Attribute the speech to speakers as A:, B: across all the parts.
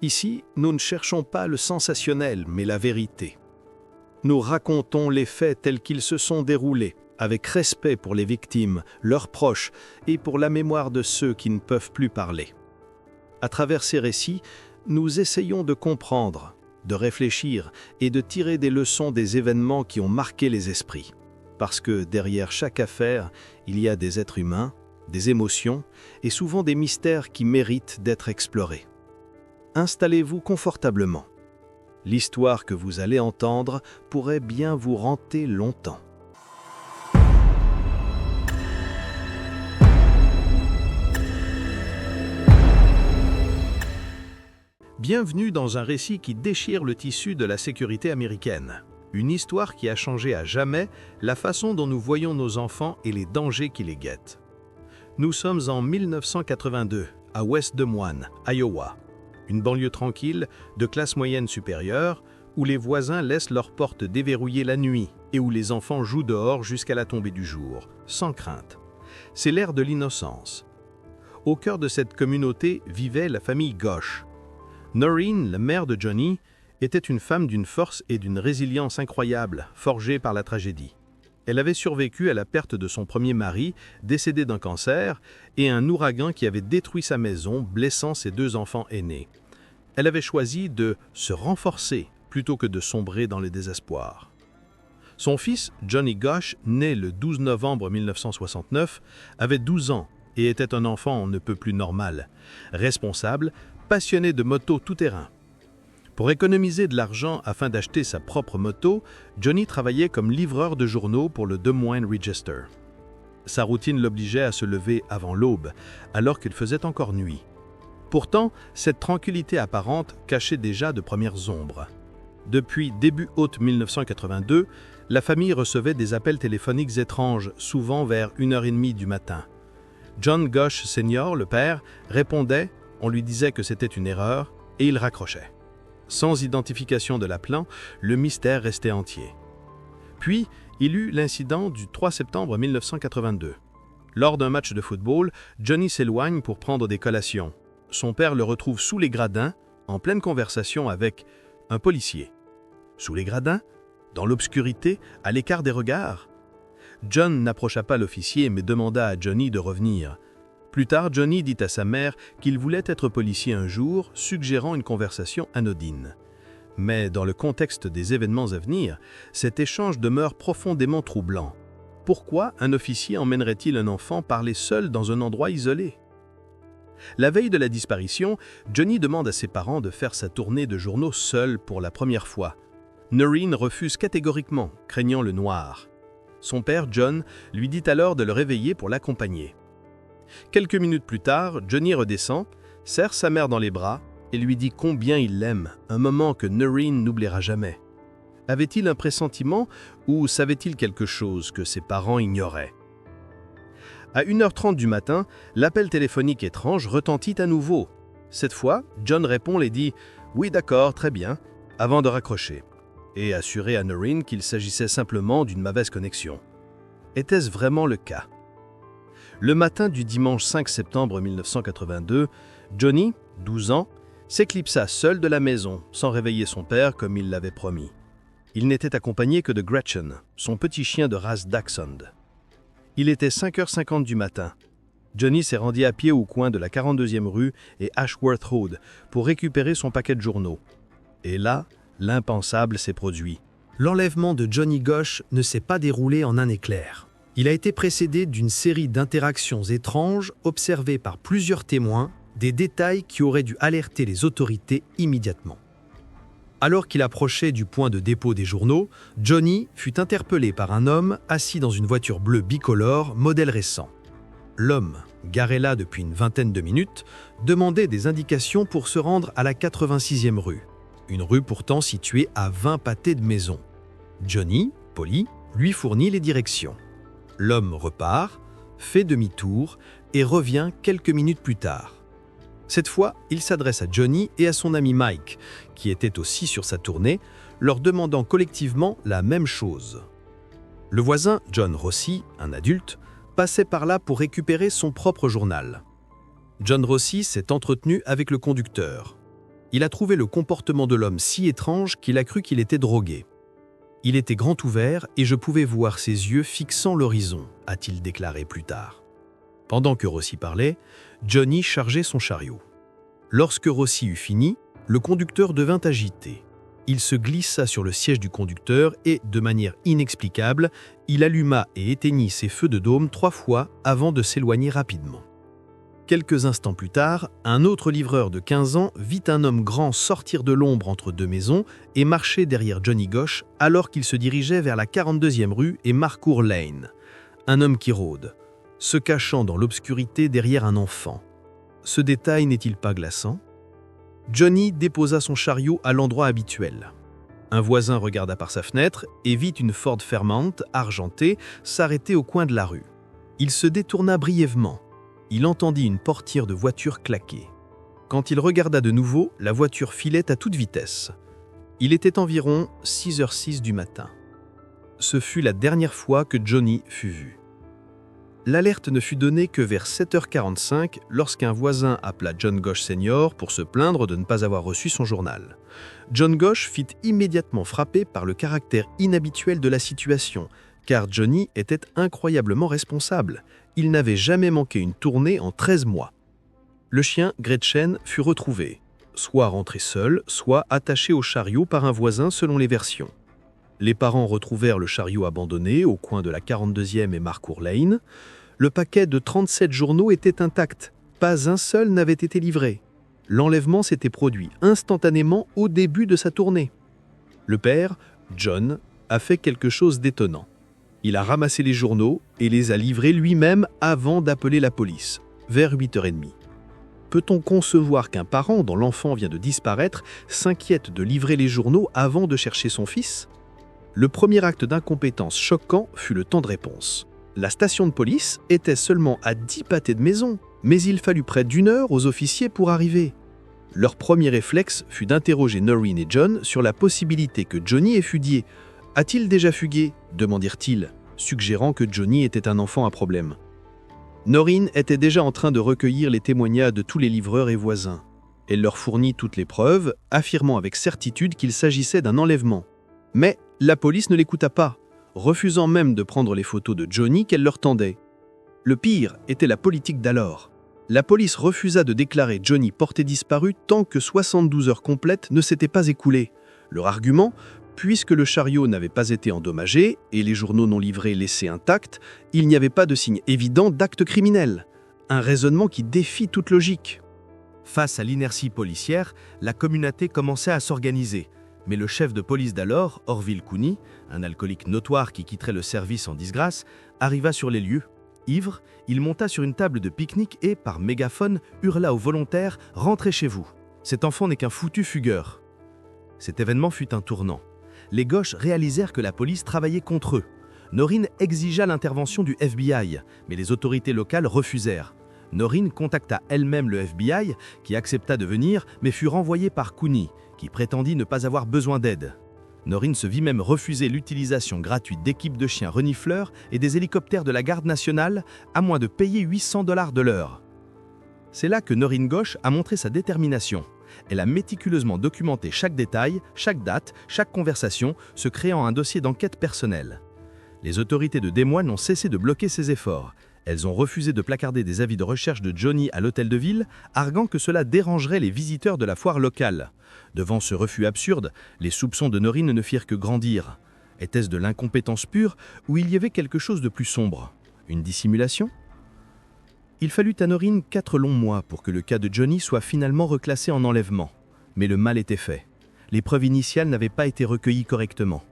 A: Ici, nous ne cherchons pas le sensationnel, mais la vérité. Nous racontons les faits tels qu'ils se sont déroulés, avec respect pour les victimes, leurs proches et pour la mémoire de ceux qui ne peuvent plus parler. À travers ces récits, nous essayons de comprendre, de réfléchir et de tirer des leçons des événements qui ont marqué les esprits. Parce que derrière chaque affaire, il y a des êtres humains, des émotions et souvent des mystères qui méritent d'être explorés. Installez-vous confortablement. L'histoire que vous allez entendre pourrait bien vous hanter longtemps. Bienvenue dans un récit qui déchire le tissu de la sécurité américaine. Une histoire qui a changé à jamais la façon dont nous voyons nos enfants et les dangers qui les guettent. Nous sommes en 1982, à West Des Moines, Iowa. Une banlieue tranquille, de classe moyenne supérieure, où les voisins laissent leurs portes déverrouillées la nuit et où les enfants jouent dehors jusqu'à la tombée du jour, sans crainte. C'est l'ère de l'innocence. Au cœur de cette communauté vivait la famille Gosch. Noreen, la mère de Johnny, était une femme d'une force et d'une résilience incroyables, forgée par la tragédie. Elle avait survécu à la perte de son premier mari, décédé d'un cancer, et un ouragan qui avait détruit sa maison, blessant ses 2 enfants aînés. Elle avait choisi de se renforcer plutôt que de sombrer dans le désespoir. Son fils, Johnny Gosch, né le 12 novembre 1969, avait 12 ans et était un enfant on ne peut plus normal, responsable, passionné de moto tout-terrain. Pour économiser de l'argent afin d'acheter sa propre moto, Johnny travaillait comme livreur de journaux pour le Des Moines Register. Sa routine l'obligeait à se lever avant l'aube, alors qu'il faisait encore nuit. Pourtant, cette tranquillité apparente cachait déjà de premières ombres. Depuis début août 1982, la famille recevait des appels téléphoniques étranges, souvent vers 1h30 du matin. John Gosch Sr., le père, répondait, on lui disait que c'était une erreur, et il raccrochait. Sans identification de l'appelant, le mystère restait entier. Puis, il eut l'incident du 3 septembre 1982. Lors d'un match de football, Johnny s'éloigne pour prendre des collations. Son père le retrouve sous les gradins, en pleine conversation avec un policier. Sous les gradins, dans l'obscurité, à l'écart des regards. John n'approcha pas l'officier mais demanda à Johnny de revenir. Plus tard, Johnny dit à sa mère qu'il voulait être policier un jour, suggérant une conversation anodine. Mais dans le contexte des événements à venir, cet échange demeure profondément troublant. Pourquoi un officier emmènerait-il un enfant parler seul dans un endroit isolé? La veille de la disparition, Johnny demande à ses parents de faire sa tournée de journaux seul pour la première fois. Noreen refuse catégoriquement, craignant le noir. Son père, John, lui dit alors de le réveiller pour l'accompagner. Quelques minutes plus tard, Johnny redescend, serre sa mère dans les bras et lui dit combien il l'aime, un moment que Noreen n'oubliera jamais. Avait-il un pressentiment ou savait-il quelque chose que ses parents ignoraient? À 1h30 du matin, l'appel téléphonique étrange retentit à nouveau. Cette fois, John répond et dit « Oui, d'accord, très bien », avant de raccrocher, et assurer à Noreen qu'il s'agissait simplement d'une mauvaise connexion. Était-ce vraiment le cas? Le matin du dimanche 5 septembre 1982, Johnny, 12 ans, s'éclipsa seul de la maison, sans réveiller son père comme il l'avait promis. Il n'était accompagné que de Gretchen, son petit chien de race Dachshund. Il était 5h50 du matin. Johnny s'est rendu à pied au coin de la 42e rue et Ashworth Road pour récupérer son paquet de journaux. Et là, l'impensable s'est produit. L'enlèvement de Johnny Gosch ne s'est pas déroulé en un éclair. Il a été précédé d'une série d'interactions étranges observées par plusieurs témoins, des détails qui auraient dû alerter les autorités immédiatement. Alors qu'il approchait du point de dépôt des journaux, Johnny fut interpellé par un homme assis dans une voiture bleue bicolore, modèle récent. L'homme, garé là depuis une vingtaine de minutes, demandait des indications pour se rendre à la 86e rue, une rue pourtant située à 20 pâtés de maisons. Johnny, poli, lui fournit les directions. L'homme repart, fait demi-tour et revient quelques minutes plus tard. Cette fois, il s'adresse à Johnny et à son ami Mike, qui était aussi sur sa tournée, leur demandant collectivement la même chose. Le voisin, John Rossi, un adulte, passait par là pour récupérer son propre journal. John Rossi s'est entretenu avec le conducteur. Il a trouvé le comportement de l'homme si étrange qu'il a cru qu'il était drogué. Il était grand ouvert et je pouvais voir ses yeux fixant l'horizon, a-t-il déclaré plus tard. Pendant que Rossi parlait, Johnny chargeait son chariot. Lorsque Rossi eut fini, le conducteur devint agité. Il se glissa sur le siège du conducteur et, de manière inexplicable, il alluma et éteignit ses feux de dôme 3 fois avant de s'éloigner rapidement. Quelques instants plus tard, un autre livreur de 15 ans vit un homme grand sortir de l'ombre entre 2 maisons et marcher derrière Johnny Gosch alors qu'il se dirigeait vers la 42e rue et Marcourt Lane. Un homme qui rôde, se cachant dans l'obscurité derrière un enfant. Ce détail n'est-il pas glaçant ? Johnny déposa son chariot à l'endroit habituel. Un voisin regarda par sa fenêtre et vit une Ford Fairmont argentée s'arrêter au coin de la rue. Il se détourna brièvement. Il entendit une portière de voiture claquer. Quand il regarda de nouveau, la voiture filait à toute vitesse. Il était environ 6h06 du matin. Ce fut la dernière fois que Johnny fut vu. L'alerte ne fut donnée que vers 7h45 lorsqu'un voisin appela John Gosch Senior pour se plaindre de ne pas avoir reçu son journal. John Gosch fut immédiatement frappé par le caractère inhabituel de la situation, car Johnny était incroyablement responsable. Il n'avait jamais manqué une tournée en 13 mois. Le chien, Gretchen, fut retrouvé, soit rentré seul, soit attaché au chariot par un voisin selon les versions. Les parents retrouvèrent le chariot abandonné au coin de la 42e et Marcourt Lane. Le paquet de 37 journaux était intact. Pas un seul n'avait été livré. L'enlèvement s'était produit instantanément au début de sa tournée. Le père, John, a fait quelque chose d'étonnant. Il a ramassé les journaux et les a livrés lui-même avant d'appeler la police, vers 8h30. Peut-on concevoir qu'un parent dont l'enfant vient de disparaître s'inquiète de livrer les journaux avant de chercher son fils ? Le premier acte d'incompétence choquant fut le temps de réponse. La station de police était seulement à 10 pâtés de maison, mais il fallut près d'1 heure aux officiers pour arriver. Leur premier réflexe fut d'interroger Noreen et John sur la possibilité que Johnny ait fugué. « A-t-il déjà fugué ?» demandirent-ils, suggérant que Johnny était un enfant à problème. Noreen était déjà en train de recueillir les témoignages de tous les livreurs et voisins. Elle leur fournit toutes les preuves, affirmant avec certitude qu'il s'agissait d'un enlèvement. Mais la police ne l'écouta pas, refusant même de prendre les photos de Johnny qu'elle leur tendait. Le pire était la politique d'alors. La police refusa de déclarer Johnny porté disparu tant que 72 heures complètes ne s'étaient pas écoulées. Leur argument, puisque le chariot n'avait pas été endommagé et les journaux non livrés laissés intacts, il n'y avait pas de signe évident d'acte criminel. Un raisonnement qui défie toute logique. Face à l'inertie policière, la communauté commençait à s'organiser. Mais le chef de police d'alors, Orville Cooney, un alcoolique notoire qui quitterait le service en disgrâce, arriva sur les lieux. Ivre, il monta sur une table de pique-nique et, par mégaphone, hurla aux volontaires « Rentrez chez vous. Cet enfant n'est qu'un foutu fugueur. » Cet événement fut un tournant. Les Gosch réalisèrent que la police travaillait contre eux. Noreen exigea l'intervention du FBI, mais les autorités locales refusèrent. Noreen contacta elle-même le FBI, qui accepta de venir, mais fut renvoyée par Cooney, qui prétendit ne pas avoir besoin d'aide. Noreen se vit même refuser l'utilisation gratuite d'équipes de chiens renifleurs et des hélicoptères de la garde nationale, à moins de payer $800 de l'heure. C'est là que Noreen Gosch a montré sa détermination. Elle a méticuleusement documenté chaque détail, chaque date, chaque conversation, se créant un dossier d'enquête personnelle. Les autorités de Des Moines n'ont cessé de bloquer ses efforts. Elles ont refusé de placarder des avis de recherche de Johnny à l'hôtel de ville, arguant que cela dérangerait les visiteurs de la foire locale. Devant ce refus absurde, les soupçons de Noreen ne firent que grandir. Était-ce de l'incompétence pure ou il y avait quelque chose de plus sombre? Une dissimulation? Il fallut à Noreen 4 longs mois pour que le cas de Johnny soit finalement reclassé en enlèvement. Mais le mal était fait. Les preuves initiales n'avaient pas été recueillies correctement.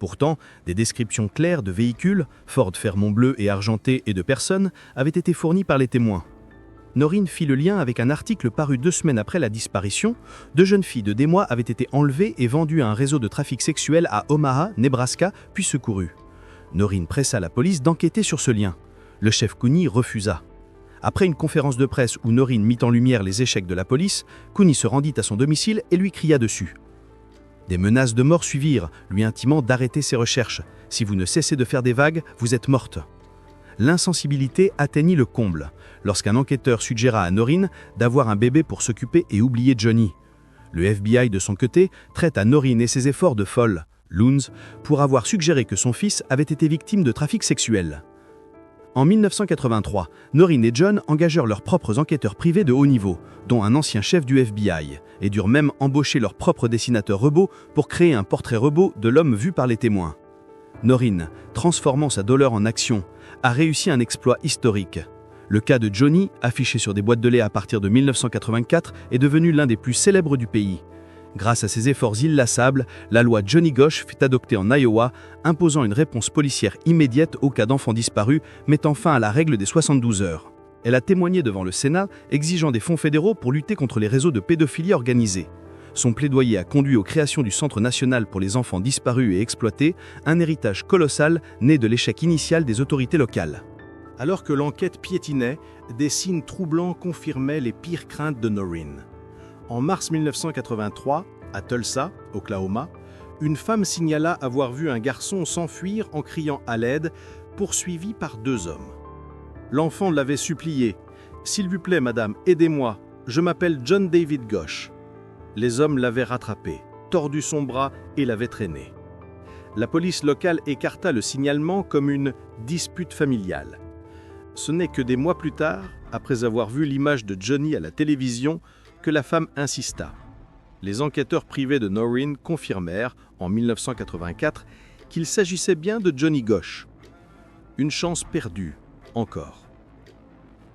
A: Pourtant, des descriptions claires de véhicules, Ford Fairmont bleu et argenté et de personnes, avaient été fournies par les témoins. Noreen fit le lien avec un article paru 2 semaines après la disparition. 2 jeunes filles de Des Moines avaient été enlevées et vendues à un réseau de trafic sexuel à Omaha, Nebraska, puis secourues. Noreen pressa la police d'enquêter sur ce lien. Le chef Cooney refusa. Après une conférence de presse où Noreen mit en lumière les échecs de la police, Cooney se rendit à son domicile et lui cria dessus. Des menaces de mort suivirent, lui intimant d'arrêter ses recherches. « Si vous ne cessez de faire des vagues, vous êtes morte. » L'insensibilité atteignit le comble, lorsqu'un enquêteur suggéra à Noreen d'avoir un bébé pour s'occuper et oublier Johnny.
B: Le FBI, de son côté, traite à Noreen et ses efforts de folle, loons, pour avoir suggéré que son fils avait été victime de trafic sexuel. En 1983, Noreen et John engagèrent leurs propres enquêteurs privés de haut niveau, dont un ancien chef du FBI, et durent même embaucher leur propre dessinateur robot pour créer un portrait robot de l'homme vu par les témoins. Noreen, transformant sa douleur en action, a réussi un exploit historique. Le cas de Johnny, affiché sur des boîtes de lait à partir de 1984, est devenu l'un des plus célèbres du pays. Grâce à ses efforts inlassables, la loi Johnny Gosch fut adoptée en Iowa, imposant une réponse policière immédiate aux cas d'enfants disparus, mettant fin à la règle des 72 heures. Elle a témoigné devant le Sénat, exigeant des fonds fédéraux pour lutter contre les réseaux de pédophilie organisés. Son plaidoyer a conduit aux créations du Centre national pour les enfants disparus et exploités, un héritage colossal né de l'échec initial des autorités locales.
A: Alors que l'enquête piétinait, des signes troublants confirmaient les pires craintes de Noreen. En mars 1983, à Tulsa, Oklahoma, une femme signala avoir vu un garçon s'enfuir en criant à l'aide, poursuivi par 2 hommes. L'enfant l'avait supplié « S'il vous plaît, madame, aidez-moi, je m'appelle John David Gosch ». Les hommes l'avaient rattrapé, tordu son bras et l'avaient traîné. La police locale écarta le signalement comme une « dispute familiale ». Ce n'est que des mois plus tard, après avoir vu l'image de Johnny à la télévision, que la femme insista. Les enquêteurs privés de Noreen confirmèrent, en 1984, qu'il s'agissait bien de Johnny Gosch. Une chance perdue, encore.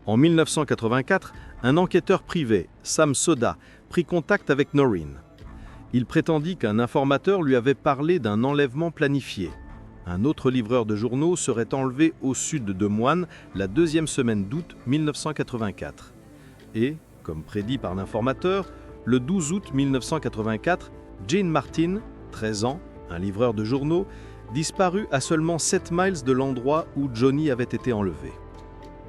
A: En 1984, un enquêteur privé, Sam Soda, prit contact avec Noreen. Il prétendit qu'un informateur lui avait parlé d'un enlèvement planifié. Un autre livreur de journaux serait enlevé au sud de Des Moines la 2e semaine d'août 1984. Et, comme prédit par l'informateur, le 12 août 1984, Gene Martin, 13 ans, un livreur de journaux, disparut à seulement 7 miles de l'endroit où Johnny avait été enlevé.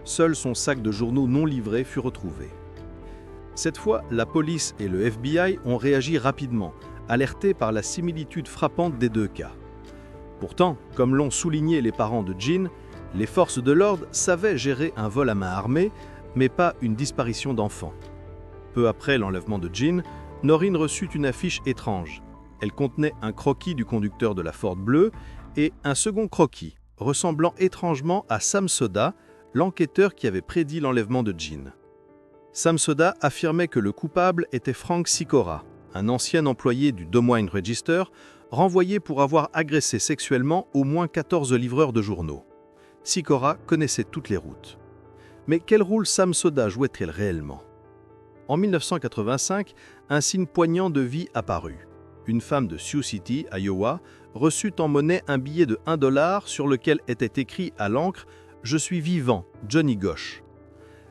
A: Seul son sac de journaux non livré fut retrouvé. Cette fois, la police et le FBI ont réagi rapidement, alertés par la similitude frappante des 2 cas. Pourtant, comme l'ont souligné les parents de Gene, les forces de l'ordre savaient gérer un vol à main armée, mais pas une disparition d'enfants. Peu après l'enlèvement de Gene, Noreen reçut une affiche étrange. Elle contenait un croquis du conducteur de la Ford bleue et un second croquis, ressemblant étrangement à Sam Soda, l'enquêteur qui avait prédit l'enlèvement de Gene. Sam Soda affirmait que le coupable était Frank Sikora, un ancien employé du Des Moines Register, renvoyé pour avoir agressé sexuellement au moins 14 livreurs de journaux. Sikora connaissait toutes les routes. Mais quel rôle Sam Soda jouait-il réellement ? En 1985, un signe poignant de vie apparut. Une femme de Sioux City, Iowa, reçut en monnaie un billet de $1 sur lequel était écrit à l'encre « Je suis vivant, Johnny Gosch ».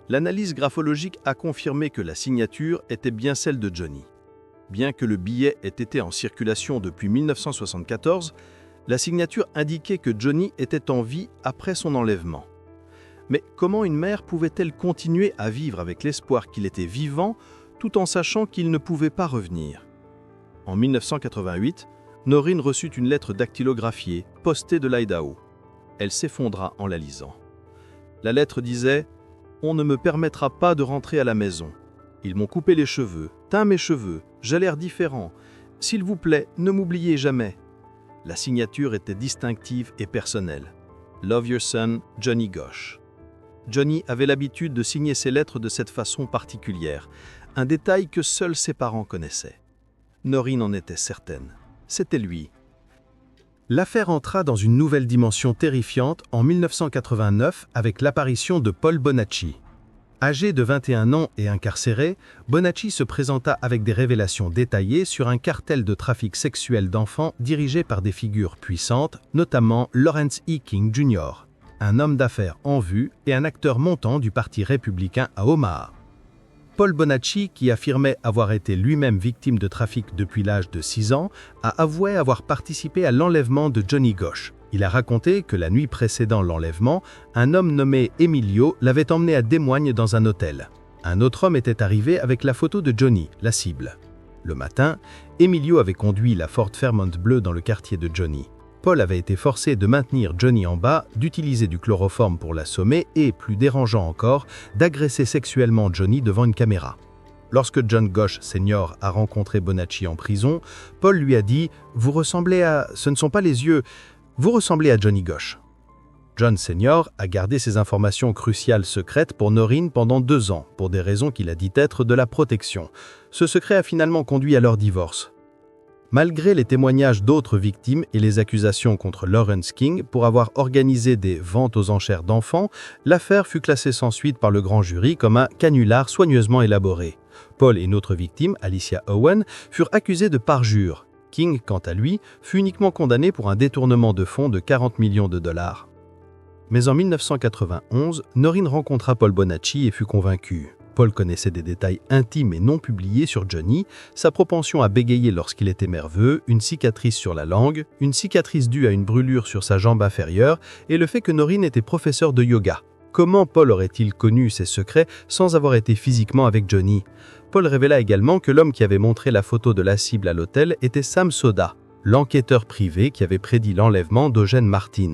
A: L'analyse graphologique a confirmé que la signature était bien celle de Johnny. Bien que le billet ait été en circulation depuis 1974, la signature indiquait que Johnny était en vie après son enlèvement. Mais comment une mère pouvait-elle continuer à vivre avec l'espoir qu'il était vivant tout en sachant qu'il ne pouvait pas revenir ? En 1988, Noreen reçut une lettre dactylographiée, postée de l'Idaho. Elle s'effondra en la lisant. La lettre disait « On ne me permettra pas de rentrer à la maison. Ils m'ont coupé les cheveux, teint mes cheveux, j'ai l'air différent. S'il vous plaît, ne m'oubliez jamais. » La signature était distinctive et personnelle. « Love your son, Johnny Gosch ». Johnny avait l'habitude de signer ses lettres de cette façon particulière, un détail que seuls ses parents connaissaient. Noreen en était certaine. C'était lui. L'affaire entra dans une nouvelle dimension terrifiante en 1989 avec l'apparition de Paul Bonacci. Âgé de 21 ans et incarcéré, Bonacci se présenta avec des révélations détaillées sur un cartel de trafic sexuel d'enfants dirigé par des figures puissantes, notamment Lawrence E. King Jr., un homme d'affaires en vue et un acteur montant du Parti républicain à Omaha. Paul Bonacci, qui affirmait avoir été lui-même victime de trafic depuis l'âge de 6 ans, a avoué avoir participé à l'enlèvement de Johnny Gosch. Il a raconté que la nuit précédant l'enlèvement, un homme nommé Emilio l'avait emmené à Des Moines dans un hôtel. Un autre homme était arrivé avec la photo de Johnny, la cible. Le matin, Emilio avait conduit la Ford Fairmont bleue dans le quartier de Johnny. Paul avait été forcé de maintenir Johnny en bas, d'utiliser du chloroforme pour l'assommer et, plus dérangeant encore, d'agresser sexuellement Johnny devant une caméra. Lorsque John Gosch Sr. a rencontré Bonacci en prison, Paul lui a dit « Vous ressemblez à... Ce ne sont pas les yeux, vous ressemblez à Johnny Gosch ». John Sr. a gardé ces informations cruciales secrètes pour Noreen pendant 2 ans, pour des raisons qu'il a dit être de la protection. Ce secret a finalement conduit à leur divorce. Malgré les témoignages d'autres victimes et les accusations contre Lawrence King pour avoir organisé des ventes aux enchères d'enfants, l'affaire fut classée sans suite par le grand jury comme un canular soigneusement élaboré. Paul et une autre victime, Alicia Owen, furent accusés de parjure. King, quant à lui, fut uniquement condamné pour un détournement de fonds de 40 millions de dollars. Mais en 1991, Noreen rencontra Paul Bonacci et fut convaincu. Paul connaissait des détails intimes et non publiés sur Johnny, sa propension à bégayer lorsqu'il était nerveux, une cicatrice sur la langue, une cicatrice due à une brûlure sur sa jambe inférieure et le fait que Noreen était professeur de yoga. Comment Paul aurait-il connu ces secrets sans avoir été physiquement avec Johnny? Paul révéla également que l'homme qui avait montré la photo de la cible à l'hôtel était Sam Soda, l'enquêteur privé qui avait prédit l'enlèvement d'Eugène Martin.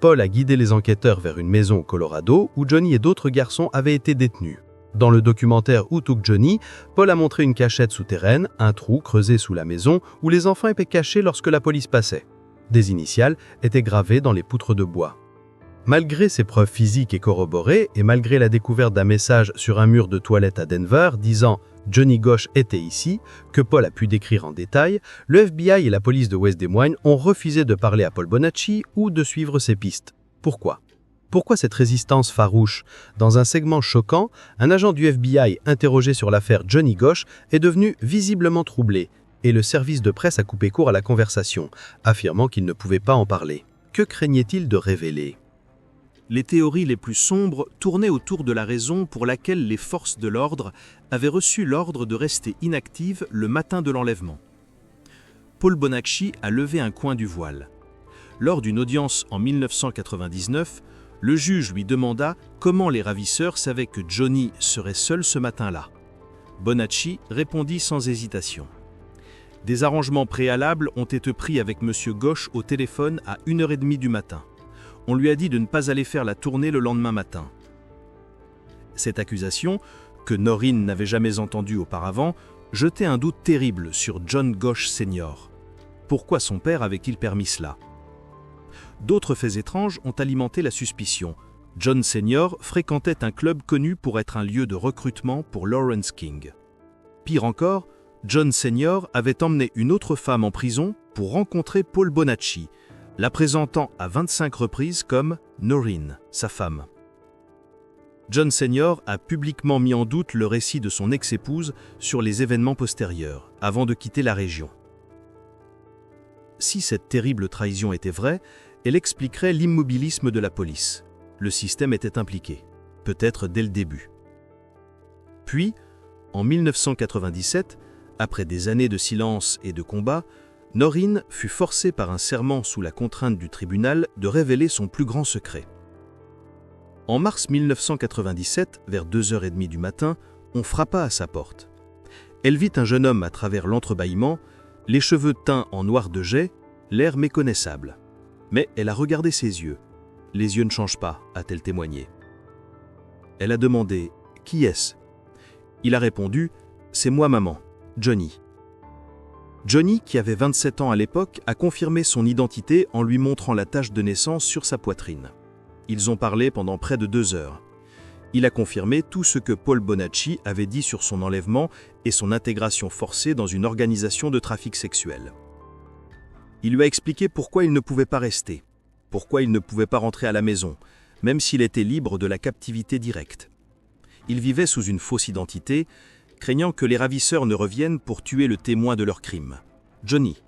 A: Paul a guidé les enquêteurs vers une maison au Colorado où Johnny et d'autres garçons avaient été détenus. Dans le documentaire Où took Johnny, Paul a montré une cachette souterraine, un trou creusé sous la maison où les enfants étaient cachés lorsque la police passait. Des initiales étaient gravées dans les poutres de bois. Malgré ces preuves physiques et corroborées, et malgré la découverte d'un message sur un mur de toilette à Denver disant « Johnny Gosch était ici », que Paul a pu décrire en détail, le FBI et la police de West Des Moines ont refusé de parler à Paul Bonacci ou de suivre ses pistes. Pourquoi ? Pourquoi cette résistance farouche? Dans un segment choquant, un agent du FBI interrogé sur l'affaire Johnny Gosch est devenu visiblement troublé, et le service de presse a coupé court à la conversation, affirmant qu'il ne pouvait pas en parler. Que craignait-il de révéler?
C: Les théories les plus sombres tournaient autour de la raison pour laquelle les forces de l'ordre avaient reçu l'ordre de rester inactives le matin de l'enlèvement. Paul Bonacci a levé un coin du voile. Lors d'une audience en 1999, le juge lui demanda comment les ravisseurs savaient que Johnny serait seul ce matin-là. Bonacci répondit sans hésitation. Des arrangements préalables ont été pris avec M. Gosch au téléphone à 1h30 du matin. On lui a dit de ne pas aller faire la tournée le lendemain matin. Cette accusation, que Noreen n'avait jamais entendue auparavant, jetait un doute terrible sur John Gosch Sr. Pourquoi son père avait-il permis cela? D'autres faits étranges ont alimenté la suspicion. John Sr. fréquentait un club connu pour être un lieu de recrutement pour Lawrence King. Pire encore, John Sr. avait emmené une autre femme en prison pour rencontrer Paul Bonacci, la présentant à 25 reprises comme Noreen, sa femme. John Sr. a publiquement mis en doute le récit de son ex-épouse sur les événements postérieurs, avant de quitter la région. Si cette terrible trahison était vraie, elle expliquerait l'immobilisme de la police. Le système était impliqué, peut-être dès le début. Puis, en 1997, après des années de silence et de combat, Noreen fut forcée par un serment sous la contrainte du tribunal de révéler son plus grand secret. En mars 1997, vers 2h30 du matin, on frappa à sa porte. Elle vit un jeune homme à travers l'entrebâillement, les cheveux teints en noir de jais, l'air méconnaissable. Mais elle a regardé ses yeux. Les yeux ne changent pas, a-t-elle témoigné. Elle a demandé « Qui est-ce » Il a répondu « C'est moi maman, Johnny ». Johnny, qui avait 27 ans à l'époque, a confirmé son identité en lui montrant la tache de naissance sur sa poitrine. Ils ont parlé pendant près de 2 heures. Il a confirmé tout ce que Paul Bonacci avait dit sur son enlèvement et son intégration forcée dans une organisation de trafic sexuel. Il lui a expliqué pourquoi il ne pouvait pas rester, pourquoi il ne pouvait pas rentrer à la maison, même s'il était libre de la captivité directe. Il vivait sous une fausse identité, craignant que les ravisseurs ne reviennent pour tuer le témoin de leur crime, Johnny.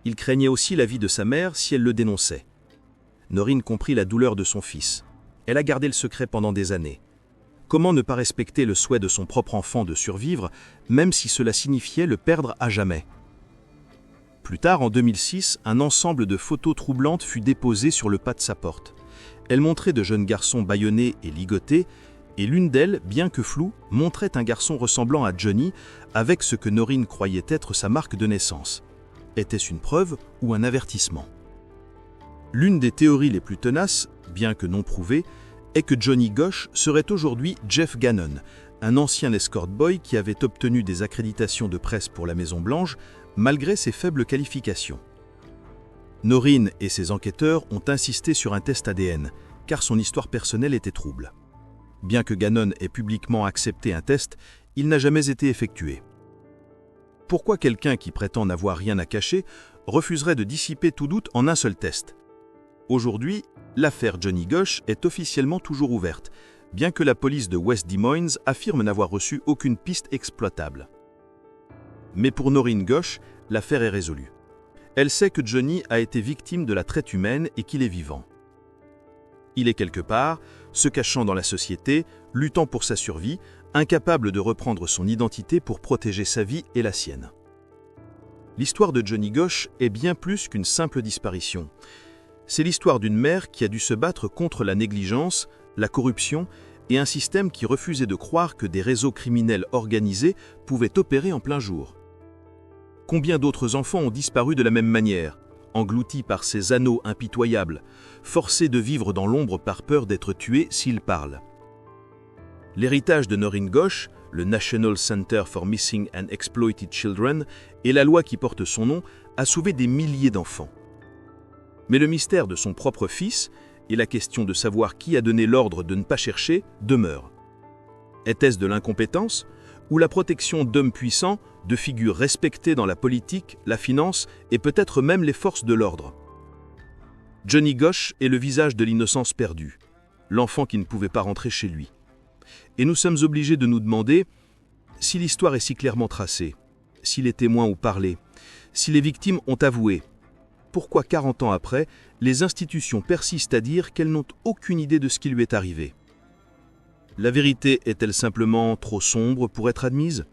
C: Il craignait aussi la vie de sa mère si elle le dénonçait. Noreen comprit la douleur de son fils. Elle a gardé le secret pendant des années. Comment ne pas respecter le souhait de son propre enfant de survivre, même si cela signifiait le perdre à jamais? Plus tard, en 2006, un ensemble de photos troublantes fut déposé sur le pas de sa porte. Elles montraient de jeunes garçons bâillonnés et ligotés, et l'une d'elles, bien que floue, montrait un garçon ressemblant à Johnny avec ce que Noreen croyait être sa marque de naissance. Était-ce une preuve ou un avertissement? L'une des théories les plus tenaces, bien que non prouvée, est que Johnny Gosch serait aujourd'hui Jeff Gannon, un ancien escort boy qui avait obtenu des accréditations de presse pour la Maison-Blanche malgré ses faibles qualifications. Noreen et ses enquêteurs ont insisté sur un test ADN, car son histoire personnelle était trouble. Bien que Gannon ait publiquement accepté un test, il n'a jamais été effectué. Pourquoi quelqu'un qui prétend n'avoir rien à cacher refuserait de dissiper tout doute en un seul test? Aujourd'hui, l'affaire Johnny Gosch est officiellement toujours ouverte, bien que la police de West Des Moines affirme n'avoir reçu aucune piste exploitable. Mais pour Noreen Gosch, l'affaire est résolue. Elle sait que Johnny a été victime de la traite humaine et qu'il est vivant. Il est quelque part, se cachant dans la société, luttant pour sa survie, incapable de reprendre son identité pour protéger sa vie et la sienne. L'histoire de Johnny Gosch est bien plus qu'une simple disparition. C'est l'histoire d'une mère qui a dû se battre contre la négligence, la corruption et un système qui refusait de croire que des réseaux criminels organisés pouvaient opérer en plein jour. Combien d'autres enfants ont disparu de la même manière, engloutis par ces anneaux impitoyables, forcés de vivre dans l'ombre par peur d'être tués s'ils parlent. L'héritage de Noreen Gosch, le National Center for Missing and Exploited Children, et la loi qui porte son nom, a sauvé des milliers d'enfants. Mais le mystère de son propre fils, et la question de savoir qui a donné l'ordre de ne pas chercher, demeure. Était-ce de l'incompétence ou la protection d'hommes puissants, de figures respectées dans la politique, la finance et peut-être même les forces de l'ordre? Johnny Gosch est le visage de l'innocence perdue, l'enfant qui ne pouvait pas rentrer chez lui. Et nous sommes obligés de nous demander si l'histoire est si clairement tracée, si les témoins ont parlé, si les victimes ont avoué. Pourquoi 40 ans après, les institutions persistent à dire qu'elles n'ont aucune idée de ce qui lui est arrivé? La vérité est-elle simplement trop sombre pour être admise?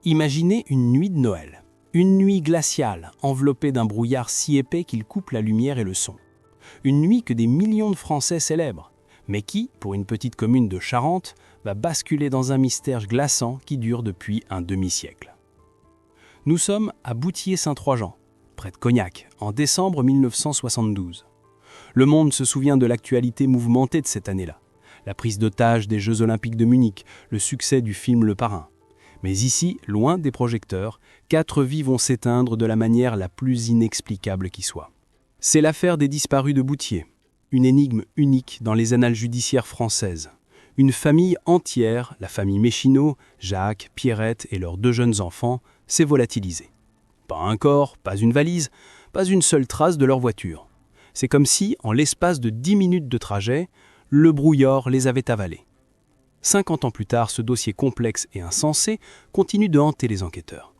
D: Imaginez une nuit de Noël, une nuit glaciale, enveloppée d'un brouillard si épais qu'il coupe la lumière et le son. Une nuit que des millions de Français célèbrent, mais qui, pour une petite commune de Charente, va basculer dans un mystère glaçant qui dure depuis un demi-siècle. Nous sommes à Bouthier-Saint-Trojan, près de Cognac, en décembre 1972. Le monde se souvient de l'actualité mouvementée de cette année-là. La prise d'otage des Jeux Olympiques de Munich, le succès du film Le Parrain. Mais ici, loin des projecteurs, 4 vies vont s'éteindre de la manière la plus inexplicable qui soit. C'est l'affaire des disparus de Bouthier, une énigme unique dans les annales judiciaires françaises. Une famille entière, la famille Méchineau, Jacques, Pierrette et leurs 2 jeunes enfants, s'est volatilisée. Pas un corps, pas une valise, pas une seule trace de leur voiture. C'est comme si, en l'espace de 10 minutes de trajet, le brouillard les avait avalés. 50 ans plus tard, ce dossier complexe et insensé continue de hanter les enquêteurs.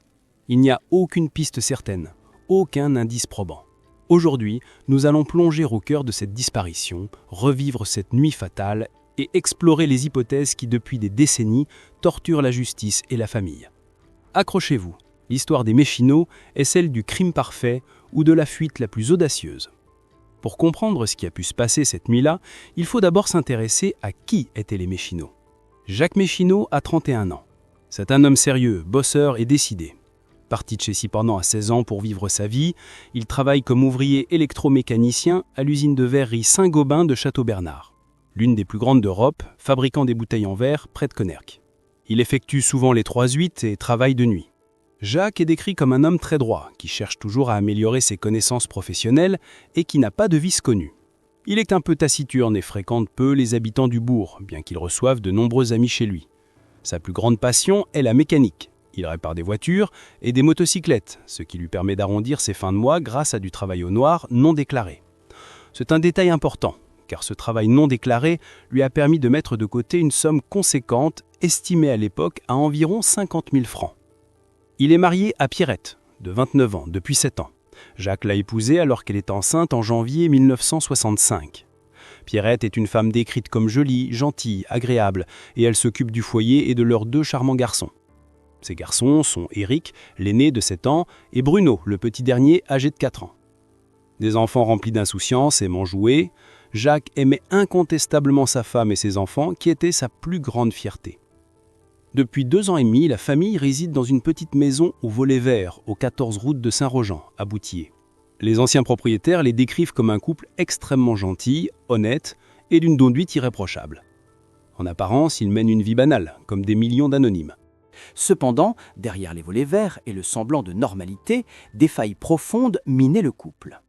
D: Il n'y a aucune piste certaine, aucun indice probant. Aujourd'hui, nous allons plonger au cœur de cette disparition, revivre cette nuit fatale et explorer les hypothèses qui, depuis des décennies, torturent la justice et la famille. Accrochez-vous, l'histoire des Méchineau est celle du crime parfait ou de la fuite la plus audacieuse. Pour comprendre ce qui a pu se passer cette nuit-là, il faut d'abord s'intéresser à qui étaient les Méchineau. Jacques Méchineau a 31 ans. C'est un homme sérieux, bosseur et décidé. Parti de chez Cependant à 16 ans pour vivre sa vie, il travaille comme ouvrier électromécanicien à l'usine de verrerie Saint-Gobain de Château-Bernard, l'une des plus grandes d'Europe, fabriquant des bouteilles en verre près de Conercq. Il effectue souvent les 3-8 et travaille de nuit. Jacques est décrit comme un homme très droit, qui cherche toujours à améliorer ses connaissances professionnelles et qui n'a pas de vice connu. Il est un peu taciturne et fréquente peu les habitants du bourg, bien qu'il reçoive de nombreux amis chez lui. Sa plus grande passion est la mécanique. Il répare des voitures et des motocyclettes, ce qui lui permet d'arrondir ses fins de mois grâce à du travail au noir non déclaré. C'est un détail important, car ce travail non déclaré lui a permis de mettre de côté une somme conséquente, estimée à l'époque à environ 50 000 francs. Il est marié à Pierrette, de 29 ans, depuis 7 ans. Jacques l'a épousée alors qu'elle est enceinte en janvier 1965. Pierrette est une femme décrite comme jolie, gentille, agréable, et elle s'occupe du foyer et de leurs 2 charmants garçons. Ces garçons sont Éric, l'aîné de 7 ans, et Bruno, le petit dernier, âgé de 4 ans. Des enfants remplis d'insouciance, aimant jouer, Jacques aimait incontestablement sa femme et ses enfants, qui étaient sa plus grande fierté. Depuis 2 ans et demi, la famille réside dans une petite maison au volet vert, au 14 route de Saint-Rojan, à Bouthier. Les anciens propriétaires les décrivent comme un couple extrêmement gentil, honnête et d'une conduite irréprochable. En apparence, ils mènent une vie banale, comme des millions d'anonymes.
E: Cependant, derrière les volets verts et le semblant de normalité, des failles profondes minaient le couple.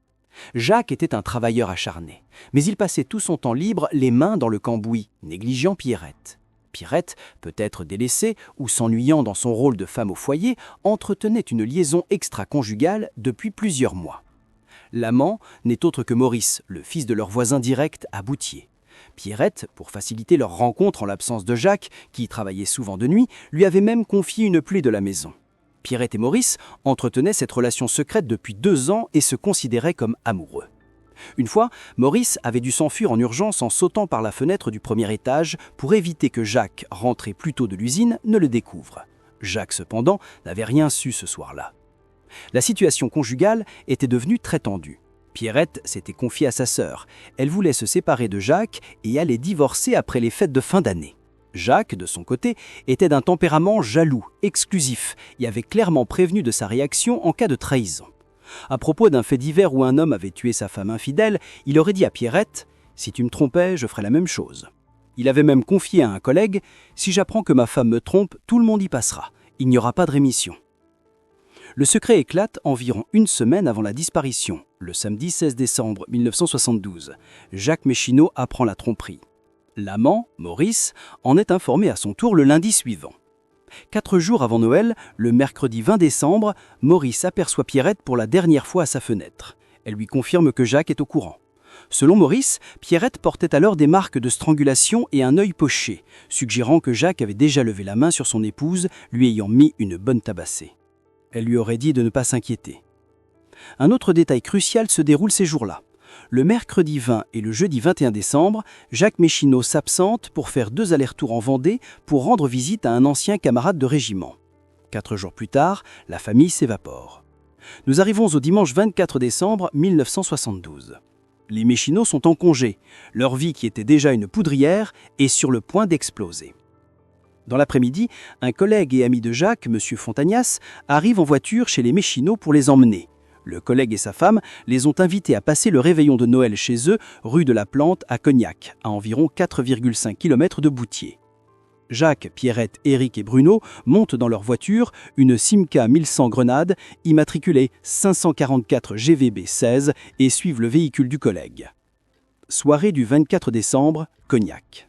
E: Jacques était un travailleur acharné, mais il passait tout son temps libre les mains dans le cambouis, négligeant Pierrette. Pierrette, peut-être délaissée ou s'ennuyant dans son rôle de femme au foyer, entretenait une liaison extra-conjugale depuis plusieurs mois. L'amant n'est autre que Maurice, le fils de leur voisin direct à Boutier. Pierrette, pour faciliter leur rencontre en l'absence de Jacques, qui travaillait souvent de nuit, lui avait même confié une plaie de la maison. Pierrette et Maurice entretenaient cette relation secrète depuis 2 ans et se considéraient comme amoureux. Une fois, Maurice avait dû s'enfuir en urgence en sautant par la fenêtre du premier étage pour éviter que Jacques, rentré plus tôt de l'usine, ne le découvre. Jacques, cependant, n'avait rien su ce soir-là. La situation conjugale était devenue très tendue. Pierrette s'était confiée à sa sœur. Elle voulait se séparer de Jacques et allait divorcer après les fêtes de fin d'année. Jacques, de son côté, était d'un tempérament jaloux, exclusif, et avait clairement prévenu de sa réaction en cas de trahison. À propos d'un fait divers où un homme avait tué sa femme infidèle, il aurait dit à Pierrette « Si tu me trompais, je ferais la même chose ». Il avait même confié à un collègue « Si j'apprends que ma femme me trompe, tout le monde y passera. Il n'y aura pas de rémission ». Le secret éclate environ une semaine avant la disparition, le samedi 16 décembre 1972. Jacques Méchineau apprend la tromperie. L'amant, Maurice, en est informé à son tour le lundi suivant. 4 jours avant Noël, le mercredi 20 décembre, Maurice aperçoit Pierrette pour la dernière fois à sa fenêtre. Elle lui confirme que Jacques est au courant. Selon Maurice, Pierrette portait alors des marques de strangulation et un œil poché, suggérant que Jacques avait déjà levé la main sur son épouse, lui ayant mis une bonne tabassée. Elle lui aurait dit de ne pas s'inquiéter. Un autre détail crucial se déroule ces jours-là. Le mercredi 20 et le jeudi 21 décembre, Jacques Méchineau s'absente pour faire 2 allers-retours en Vendée pour rendre visite à un ancien camarade de régiment. 4 jours plus tard, la famille s'évapore. Nous arrivons au dimanche 24 décembre 1972. Les Méchineau sont en congé. Leur vie, qui était déjà une poudrière, est sur le point d'exploser. Dans l'après-midi, un collègue et ami de Jacques, M. Fontagnas, arrive en voiture chez les Méchineau pour les emmener. Le collègue et sa femme les ont invités à passer le réveillon de Noël chez eux, rue de la Plante à Cognac, à environ 4,5 km de Boutier. Jacques, Pierrette, Éric et Bruno montent dans leur voiture, une Simca 1100 Grenade, immatriculée 544 GVB 16, et suivent le véhicule du collègue. Soirée du 24 décembre, Cognac.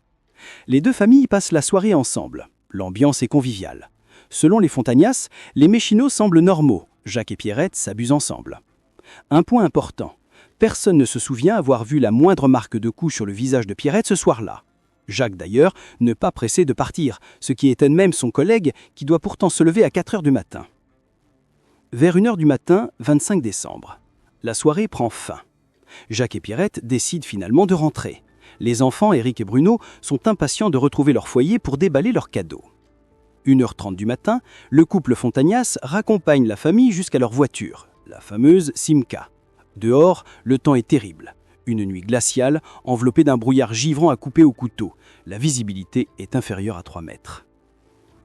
E: Les 2 familles passent la soirée ensemble. L'ambiance est conviviale. Selon les Fontagnas, les Méchineau semblent normaux. Jacques et Pierrette s'abusent ensemble. Un point important, personne ne se souvient avoir vu la moindre marque de coup sur le visage de Pierrette ce soir-là. Jacques d'ailleurs, ne pas pressé de partir, ce qui étonne même son collègue qui doit pourtant se lever à 4 heures du matin. Vers 1 heure du matin, 25 décembre. La soirée prend fin. Jacques et Pierrette décident finalement de rentrer. Les enfants, Éric et Bruno, sont impatients de retrouver leur foyer pour déballer leurs cadeaux. 1h30 du matin, le couple Fontagnas raccompagne la famille jusqu'à leur voiture, la fameuse Simca. Dehors, le temps est terrible. Une nuit glaciale, enveloppée d'un brouillard givrant à couper au couteau. La visibilité est inférieure à 3 mètres.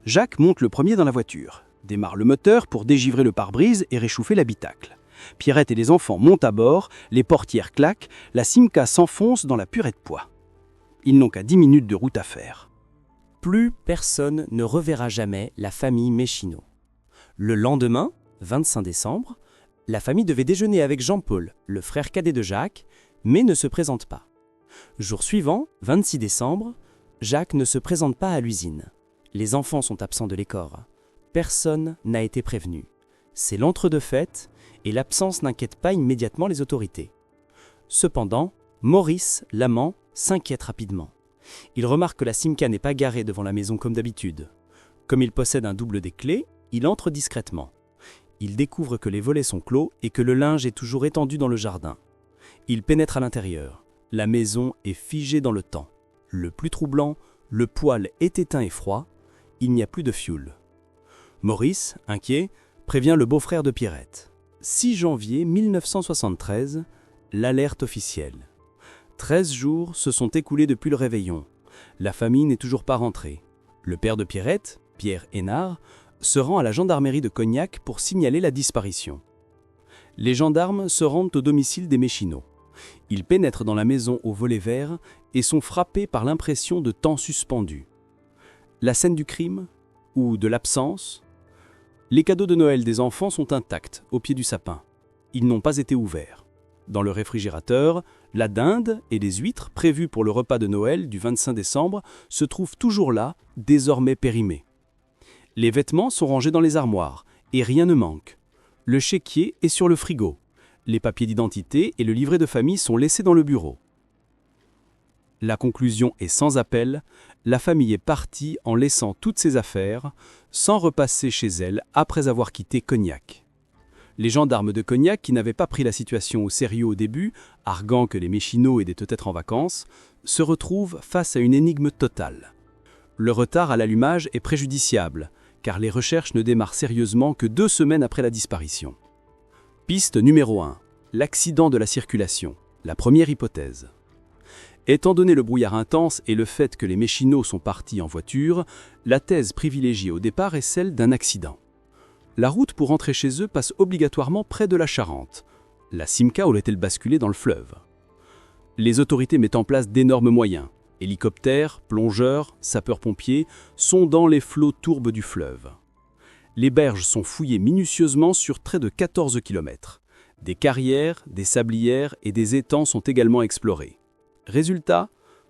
E: Jacques monte le premier dans la voiture, démarre le moteur pour dégivrer le pare-brise et réchauffer l'habitacle. Pierrette et les enfants montent à bord, les portières claquent, la Simca s'enfonce dans la purée de pois. Ils n'ont qu'à 10 minutes de route à faire. Plus personne ne reverra jamais la famille Méchineau. Le lendemain, 25 décembre, la famille devait déjeuner avec Jean-Paul, le frère cadet de Jacques, mais ne se présente pas. Jour suivant, 26 décembre, Jacques ne se présente pas à l'usine. Les enfants sont absents de l'école. Personne n'a été prévenu. C'est l'entre-deux-fêtes et l'absence n'inquiète pas immédiatement les autorités. Cependant, Maurice, l'amant, s'inquiète rapidement. Il remarque que la Simca n'est pas garée devant la maison comme d'habitude. Comme il possède un double des clés, il entre discrètement. Il découvre que les volets sont clos et que le linge est toujours étendu dans le jardin. Il pénètre à l'intérieur. La maison est figée dans le temps. Le plus troublant, le poêle est éteint et froid. Il n'y a plus de fioul. Maurice, inquiet, prévient le beau-frère de Pierrette. 6 janvier 1973, l'alerte officielle. 13 jours se sont écoulés depuis le réveillon. La famille n'est toujours pas rentrée. Le père de Pierrette, Pierre Hénard, se rend à la gendarmerie de Cognac pour signaler la disparition. Les gendarmes se rendent au domicile des Méchineau. Ils pénètrent dans la maison au volet vert
D: et sont frappés par l'impression de temps suspendu. La scène du crime ou de l'absence? Les cadeaux de Noël des enfants sont intacts au pied du sapin. Ils n'ont pas été ouverts. Dans le réfrigérateur, la dinde et les huîtres prévues pour le repas de Noël du 25 décembre se trouvent toujours là, désormais périmés. Les vêtements sont rangés dans les armoires et rien ne manque. Le chéquier est sur le frigo. Les papiers d'identité et le livret de famille sont laissés dans le bureau. La conclusion est sans appel, la famille est partie en laissant toutes ses affaires, sans repasser chez elle après avoir quitté Cognac. Les gendarmes de Cognac, qui n'avaient pas pris la situation au sérieux au début, arguant que les méchinots étaient peut-être en vacances, se retrouvent face à une énigme totale. Le retard à l'allumage est préjudiciable, car les recherches ne démarrent sérieusement que 2 semaines après la disparition. Piste numéro 1. L'accident de la circulation, la première hypothèse. Étant donné le brouillard intense et le fait que les méchinots sont partis en voiture, la thèse privilégiée au départ est celle d'un accident. La route pour rentrer chez eux passe obligatoirement près de la Charente. La Simca aurait-elle basculé dans le fleuve? Les autorités mettent en place d'énormes moyens. Hélicoptères, plongeurs, sapeurs-pompiers, sondant les flots tourbes du fleuve. Les berges sont fouillées minutieusement sur près de 14 km. Des carrières, des sablières et des étangs sont également explorés. Résultat,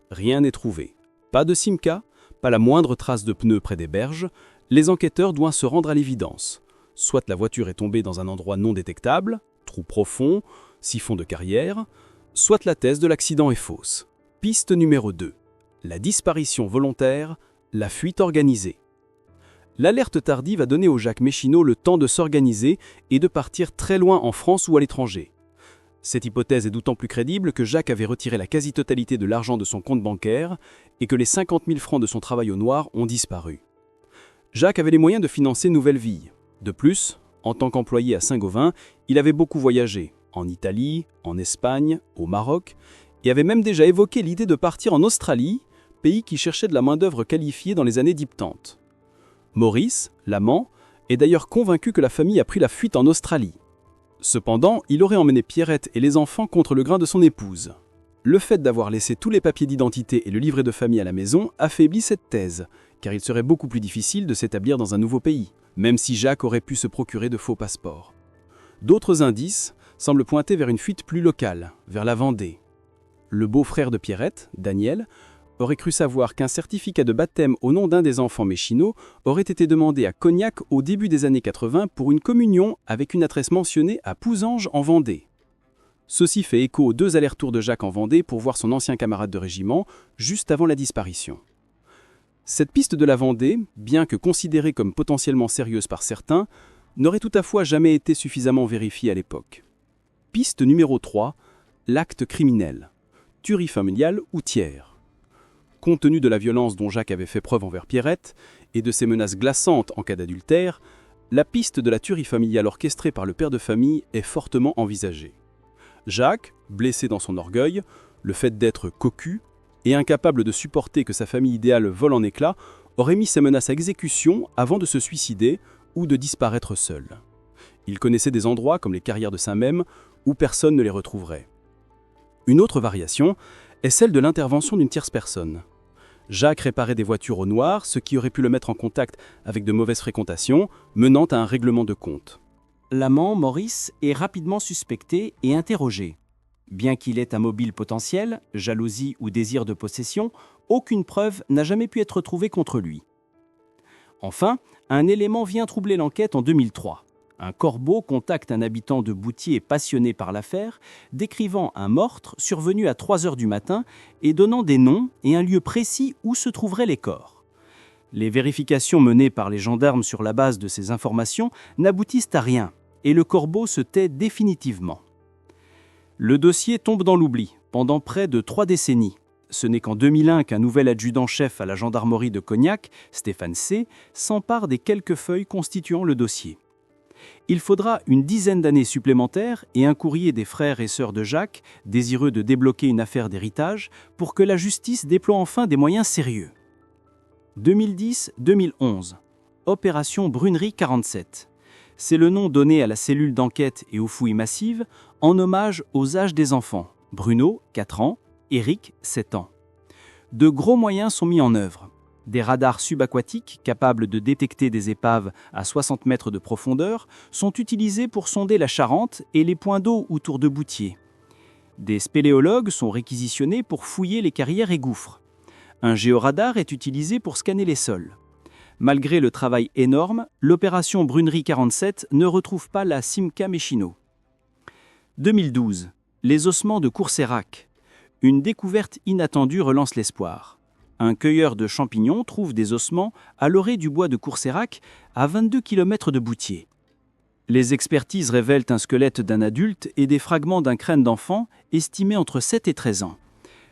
D: rien n'est trouvé. Pas de Simca, pas la moindre trace de pneus près des berges. Les enquêteurs doivent se rendre à l'évidence. Soit la voiture est tombée dans un endroit non détectable, trou profond, siphon de carrière, soit la thèse de l'accident est fausse. Piste numéro 2. La disparition volontaire, la fuite organisée. L'alerte tardive a donné au Jacques Méchineau le temps de s'organiser et de partir très loin en France ou à l'étranger. Cette hypothèse est d'autant plus crédible que Jacques avait retiré la quasi-totalité de l'argent de son compte bancaire et que les 50 000 francs de son travail au noir ont disparu. Jacques avait les moyens de financer une nouvelle vie. De plus, en tant qu'employé à Saint-Gobain, il avait beaucoup voyagé, en Italie, en Espagne, au Maroc, et avait même déjà évoqué l'idée de partir en Australie, pays qui cherchait de la main-d'œuvre qualifiée dans les années diptantes. Maurice, l'amant, est d'ailleurs convaincu que la famille a pris la fuite en Australie. Cependant, il aurait emmené Pierrette et les enfants contre le grain de son épouse. Le fait d'avoir laissé tous les papiers d'identité et le livret de famille à la maison affaiblit cette thèse, car il serait beaucoup plus difficile de s'établir dans un nouveau pays, même si Jacques aurait pu se procurer de faux passeports. D'autres indices semblent pointer vers une fuite plus locale, vers la Vendée. Le beau-frère de Pierrette, Daniel, aurait cru savoir qu'un certificat de baptême au nom d'un des enfants méchinots aurait été demandé à Cognac au début des années 80 pour une communion avec une adresse mentionnée à Pousanges en Vendée. Ceci fait écho aux 2 allers-retours de Jacques en Vendée pour voir son ancien camarade de régiment, juste avant la disparition. Cette piste de la Vendée, bien que considérée comme potentiellement sérieuse par certains, n'aurait toutefois jamais été suffisamment vérifiée à l'époque. Piste numéro 3, l'acte criminel, tuerie familiale ou tiers. Compte tenu de la violence dont Jacques avait fait preuve envers Pierrette et de ses menaces glaçantes en cas d'adultère, la piste de la tuerie familiale orchestrée par le père de famille est fortement envisagée. Jacques, blessé dans son orgueil, le fait d'être cocu et incapable de supporter que sa famille idéale vole en éclats, aurait mis ses menaces à exécution avant de se suicider ou de disparaître seul. Il connaissait des endroits comme les carrières de Saint-Même où personne ne les retrouverait. Une autre variation est celle de l'intervention d'une tierce personne. Jacques réparait des voitures au noir, ce qui aurait pu le mettre en contact avec de mauvaises fréquentations, menant à un règlement de compte.
E: L'amant, Maurice, est rapidement suspecté et interrogé. Bien qu'il ait un mobile potentiel, jalousie ou désir de possession, aucune preuve n'a jamais pu être trouvée contre lui. Enfin, un élément vient troubler l'enquête en 2003. Un corbeau contacte un habitant de Boutier passionné par l'affaire, décrivant un meurtre survenu à 3 heures du matin et donnant des noms et un lieu précis où se trouveraient les corps. Les vérifications menées par les gendarmes sur la base de ces informations n'aboutissent à rien et le corbeau se tait définitivement. Le dossier tombe dans l'oubli pendant près de 3 décennies. Ce n'est qu'en 2001 qu'un nouvel adjudant-chef à la gendarmerie de Cognac, Stéphane C., s'empare des quelques feuilles constituant le dossier. Il faudra une dizaine d'années supplémentaires et un courrier des frères et sœurs de Jacques, désireux de débloquer une affaire d'héritage, pour que la justice déploie enfin des moyens sérieux. 2010-2011. Opération Brunerie 47. C'est le nom donné à la cellule d'enquête et aux fouilles massives en hommage aux âges des enfants. Bruno, 4 ans, Éric, 7 ans. de gros moyens sont mis en œuvre. Des radars subaquatiques, capables de détecter des épaves à 60 mètres de profondeur, sont utilisés pour sonder la Charente et les points d'eau autour de Boutier. Des spéléologues sont réquisitionnés pour fouiller les carrières et gouffres. Un géoradar est utilisé pour scanner les sols. Malgré le travail énorme, l'opération Brunerie 47 ne retrouve pas la Simca Méchino. 2012. Les ossements de Courceyrac. Une découverte inattendue relance l'espoir. Un cueilleur de champignons trouve des ossements à l'orée du bois de Courceyrac, à 22 km de Boutier. Les expertises révèlent un squelette d'un adulte et des fragments d'un crâne d'enfant estimé entre 7 et 13 ans.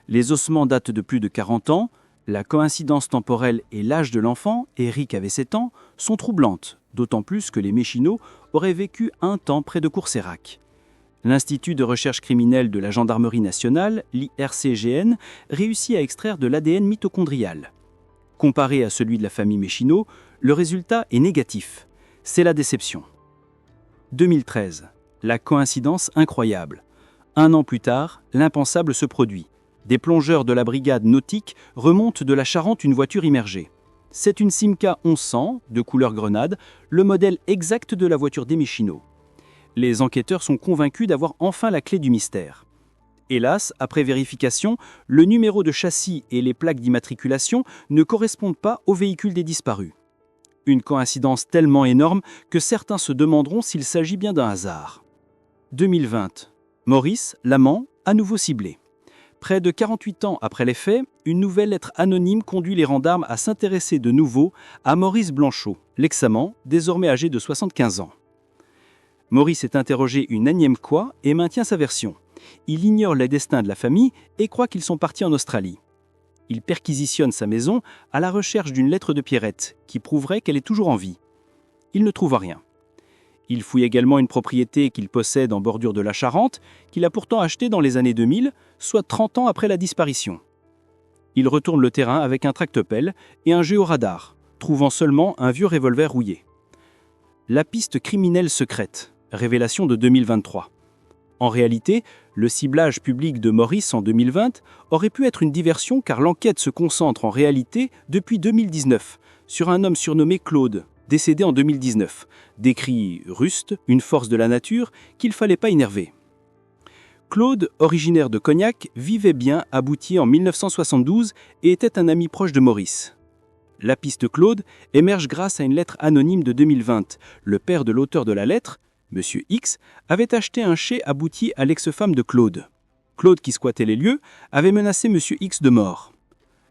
E: Les ossements datent de plus de 40 ans. La coïncidence temporelle et l'âge de l'enfant, Eric avait 7 ans, sont troublantes, d'autant plus que les Méchino auraient vécu un temps près de Courceyrac. L'Institut de recherche criminelle de la Gendarmerie nationale, l'IRCGN, réussit à extraire de l'ADN mitochondrial. Comparé à celui de la famille Méchino, le résultat est négatif. C'est la déception. 2013. La coïncidence incroyable. Un an plus tard, l'impensable se produit. Des plongeurs de la brigade nautique remontent de la Charente une voiture immergée. C'est une Simca 1100, de couleur grenade, le modèle exact de la voiture des Méchino. Les enquêteurs sont convaincus d'avoir enfin la clé du mystère. Hélas, après vérification, le numéro de châssis et les plaques d'immatriculation ne correspondent pas au véhicule des disparus. Une coïncidence tellement énorme que certains se demanderont s'il s'agit bien d'un hasard. 2020. Maurice, l'amant, à nouveau ciblé. Près de 48 ans après les faits, une nouvelle lettre anonyme conduit les gendarmes à s'intéresser de nouveau à Maurice Blanchot, l'ex-amant, désormais âgé de 75 ans. Maurice est interrogé une énième fois et maintient sa version. Il ignore les destins de la famille et croit qu'ils sont partis en Australie. Il perquisitionne sa maison à la recherche d'une lettre de Pierrette qui prouverait qu'elle est toujours en vie. Il ne trouve rien. Il fouille également une propriété qu'il possède en bordure de la Charente, qu'il a pourtant achetée dans les années 2000, soit 30 ans après la disparition. Il retourne le terrain avec un tractopelle et un géoradar, trouvant seulement un vieux revolver rouillé. La piste criminelle secrète, révélation de 2023. En réalité, le ciblage public de Maurice en 2020 aurait pu être une diversion car l'enquête se concentre en réalité depuis 2019 sur un homme surnommé Claude, décédé en 2019, décrit ruste, une force de la nature qu'il ne fallait pas énerver. Claude, originaire de Cognac, vivait bien à Boutier en 1972 et était un ami proche de Maurice. La piste Claude émerge grâce à une lettre anonyme de 2020. Le père de l'auteur de la lettre, M. X, avait acheté un chai à Boutier à l'ex-femme de Claude. Claude, qui squattait les lieux, avait menacé M. X de mort.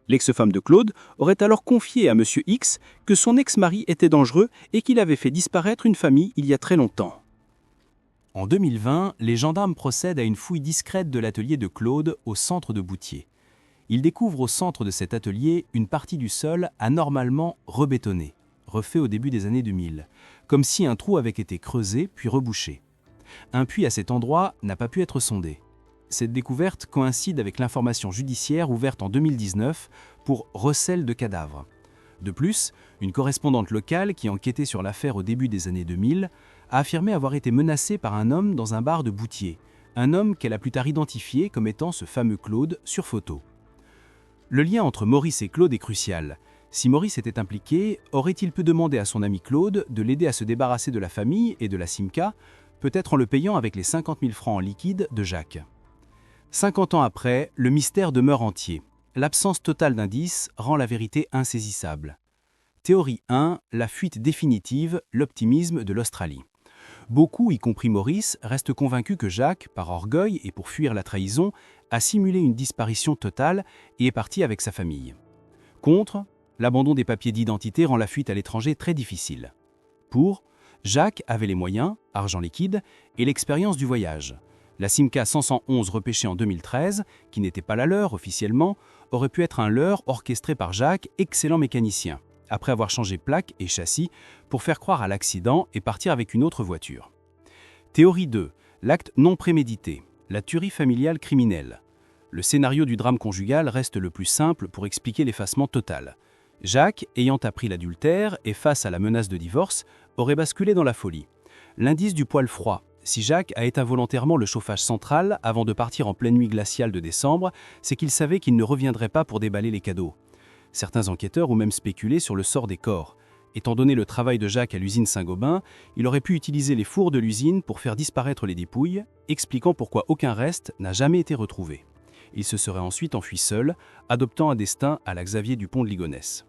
E: L'ex-femme de Claude aurait alors confié à M. X que son ex-mari était dangereux et qu'il avait fait disparaître une famille il y a très longtemps.
D: En 2020, les gendarmes procèdent à une fouille discrète de l'atelier de Claude au centre de Boutier. Ils découvrent au centre de cet atelier une partie du sol anormalement rebétonnée, refait au début des années 2000, comme si un trou avait été creusé puis rebouché. Un puits à cet endroit n'a pas pu être sondé. Cette découverte coïncide avec l'information judiciaire ouverte en 2019 pour recel de cadavres. De plus, une correspondante locale qui enquêtait sur l'affaire au début des années 2000 a affirmé avoir été menacée par un homme dans un bar de Boutier, un homme qu'elle a plus tard identifié comme étant ce fameux Claude sur photo. Le lien entre Maurice et Claude est crucial. Si Maurice était impliqué, aurait-il pu demander à son ami Claude de l'aider à se débarrasser de la famille et de la Simca, peut-être en le payant avec les 50 000 francs en liquide de Jacques. 50 ans après, le mystère demeure entier. L'absence totale d'indices rend la vérité insaisissable. Théorie 1, la fuite définitive, l'optimisme de l'Australie. Beaucoup, y compris Maurice, restent convaincus que Jacques, par orgueil et pour fuir la trahison, a simulé une disparition totale et est parti avec sa famille. Contre, l'abandon des papiers d'identité rend la fuite à l'étranger très difficile. Pour, Jacques avait les moyens, argent liquide, et l'expérience du voyage. La Simca 511 repêchée en 2013, qui n'était pas la leur officiellement, aurait pu être un leurre orchestré par Jacques, excellent mécanicien, après avoir changé plaque et châssis pour faire croire à l'accident et partir avec une autre voiture. Théorie 2, l'acte non prémédité, la tuerie familiale criminelle. Le scénario du drame conjugal reste le plus simple pour expliquer l'effacement total. Jacques, ayant appris l'adultère et face à la menace de divorce, aurait basculé dans la folie. L'indice du poil froid, Si Jacques a éteint volontairement le chauffage central avant de partir en pleine nuit glaciale de décembre, c'est qu'il savait qu'il ne reviendrait pas pour déballer les cadeaux. Certains enquêteurs ont même spéculé sur le sort des corps. Étant donné le travail de Jacques à l'usine Saint-Gobain, il aurait pu utiliser les fours de l'usine pour faire disparaître les dépouilles, expliquant pourquoi aucun reste n'a jamais été retrouvé. Il se serait ensuite enfui seul, adoptant un destin à la Xavier Dupont de Ligonnès.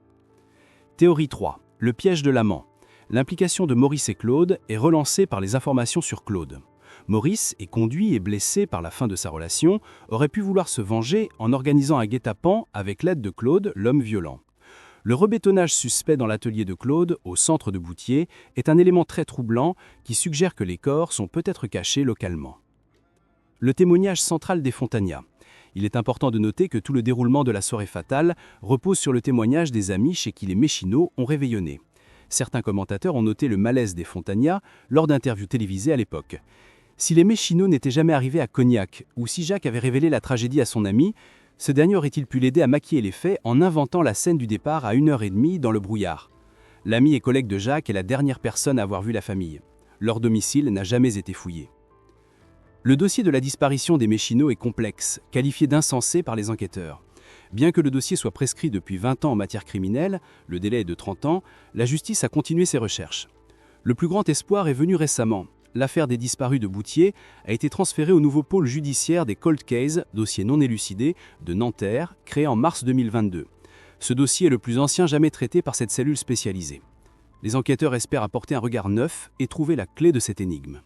D: Théorie 3. Le piège de l'amant. L'implication de Maurice et Claude est relancée par les informations sur Claude. Maurice, conduit et blessé par la fin de sa relation, aurait pu vouloir se venger en organisant un guet-apens avec l'aide de Claude, l'homme violent. Le rebétonnage suspect dans l'atelier de Claude, au centre de Boutier, est un élément très troublant qui suggère que les corps sont peut-être cachés localement. Le témoignage central des Fontagna. Il est important de noter que tout le déroulement de la soirée fatale repose sur le témoignage des amis chez qui les Méchineaux ont réveillonné. Certains commentateurs ont noté le malaise des Fontagna lors d'interviews télévisées à l'époque. Si les Méchineaux n'étaient jamais arrivés à Cognac, ou si Jacques avait révélé la tragédie à son ami, ce dernier aurait-il pu l'aider à maquiller les faits en inventant la scène du départ à 1h30 dans le brouillard. L'ami et collègue de Jacques est la dernière personne à avoir vu la famille. Leur domicile n'a jamais été fouillé. Le dossier de la disparition des Méchineaux est complexe, qualifié d'insensé par les enquêteurs. Bien que le dossier soit prescrit depuis 20 ans en matière criminelle, le délai est de 30 ans, la justice a continué ses recherches. Le plus grand espoir est venu récemment. L'affaire des disparus de Boutier a été transférée au nouveau pôle judiciaire des Cold Case, dossier non élucidé, de Nanterre, créé en mars 2022. Ce dossier est le plus ancien jamais traité par cette cellule spécialisée. Les enquêteurs espèrent apporter un regard neuf et trouver la clé de cette énigme.